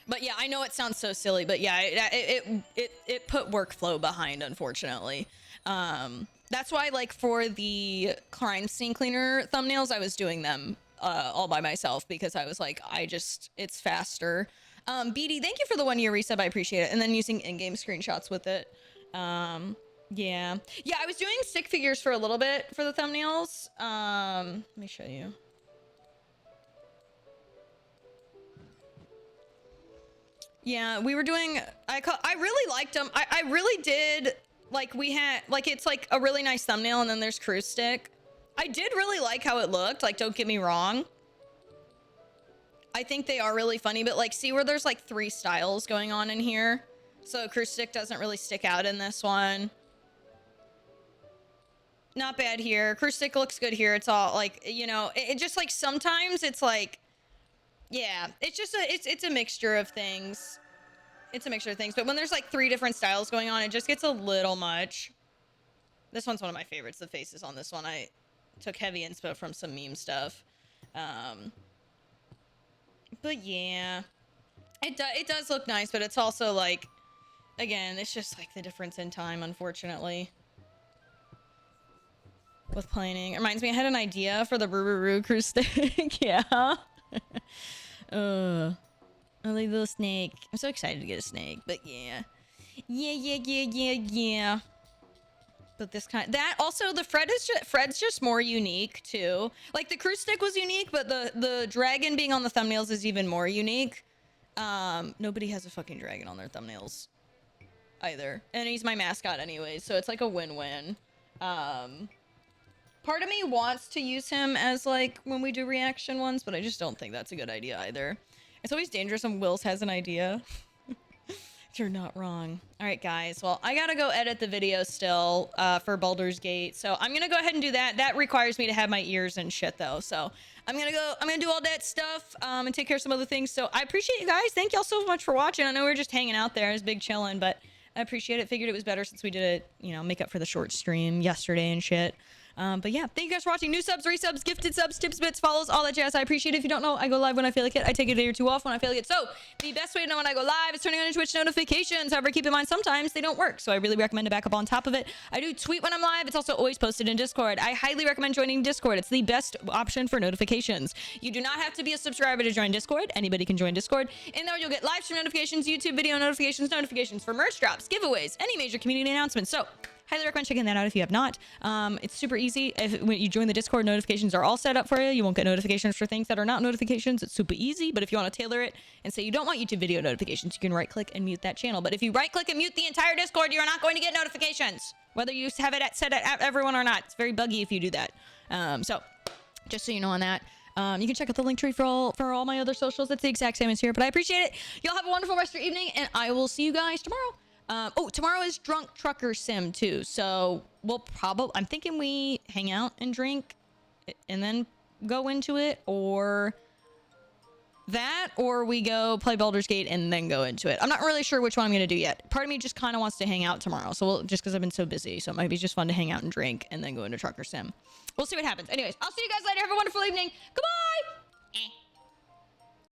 But yeah, I know it sounds so silly, but yeah, it put workflow behind, unfortunately. That's why, like, for the crime scene cleaner thumbnails, I was doing them all by myself, because I was like, it's faster. BD, thank you for the 1-year resub, I appreciate it. And then using in-game screenshots with it. Yeah, I was doing stick figures for a little bit for the thumbnails. Let me show you. Yeah, we were doing, I really liked them. I really did, like, we had, like, it's like a really nice thumbnail and then there's Kruz stick. I did really like how it looked, like, don't get me wrong. I think they are really funny, but like, see where there's like 3 styles going on in here? So Kruz stick doesn't really stick out in this one. Not bad here. Kruz stick looks good here. It's all like, you know, it just like, sometimes it's like, yeah, it's just it's a mixture of things. It's a mixture of things, but when there's like 3 different styles going on, it just gets a little much. This one's one of my favorites. The faces on this one, I took heavy inspo from some meme stuff. But yeah, it does look nice, but it's also like, again, it's just like the difference in time, unfortunately, with planning. It reminds me, I had an idea for the Roo Kruz stick. Yeah. I like the snake. I'm so excited to get a snake, but yeah. Yeah. But this that also, the Fred's just more unique too. Like the Kruz stick was unique, but the dragon being on the thumbnails is even more unique. Nobody has a fucking dragon on their thumbnails either, and he's my mascot anyway, so it's like a win-win. Part of me wants to use him as like when we do reaction ones, but I just don't think that's a good idea either. It's always dangerous when Wills has an idea. You're not wrong. All right, guys. Well, I gotta go edit the video still for Baldur's Gate, so I'm gonna go ahead and do that. That requires me to have my ears and shit though, so I'm gonna do all that stuff and take care of some other things. So I appreciate you guys. Thank y'all so much for watching. I know we were just hanging out there. It was big chilling, but I appreciate it. Figured it was better since we did it, you know, make up for the short stream yesterday and shit. But yeah, thank you guys for watching. New subs, resubs, gifted subs, tips, bits, follows, all that jazz. I appreciate it. If you don't know, I go live when I feel like it. I take a day or 2 off when I feel like it. So the best way to know when I go live is turning on your Twitch notifications. However, keep in mind, sometimes they don't work. So I really recommend to back up on top of it. I do tweet when I'm live. It's also always posted in Discord. I highly recommend joining Discord. It's the best option for notifications. You do not have to be a subscriber to join Discord. Anybody can join Discord. In there, you'll get live stream notifications, YouTube video notifications, notifications for merch drops, giveaways, any major community announcements. So highly recommend checking that out if you have not. It's super easy. When you join the Discord, notifications are all set up for you. You won't get notifications for things that are not notifications. It's super easy. But if you want to tailor it and say you don't want YouTube video notifications, you can right click and mute that channel. But if you right click and mute the entire Discord, you're not going to get notifications, whether you have it set at everyone or not. It's very buggy if you do that. So just so you know on that. You can check out the link tree for all my other socials. It's the exact same as here, but I appreciate it. Y'all have a wonderful rest of your evening, and I will see you guys tomorrow. Tomorrow is Drunk Trucker Sim too, so I'm thinking we hang out and drink and then go into it, or we go play Baldur's Gate and then go into it. I'm not really sure which one I'm gonna do yet. Part of me just kind of wants to hang out tomorrow, so just because I've been so busy, so it might be just fun to hang out and drink and then go into Trucker Sim. We'll see what happens. Anyways, I'll see you guys later. Have a wonderful evening. Goodbye.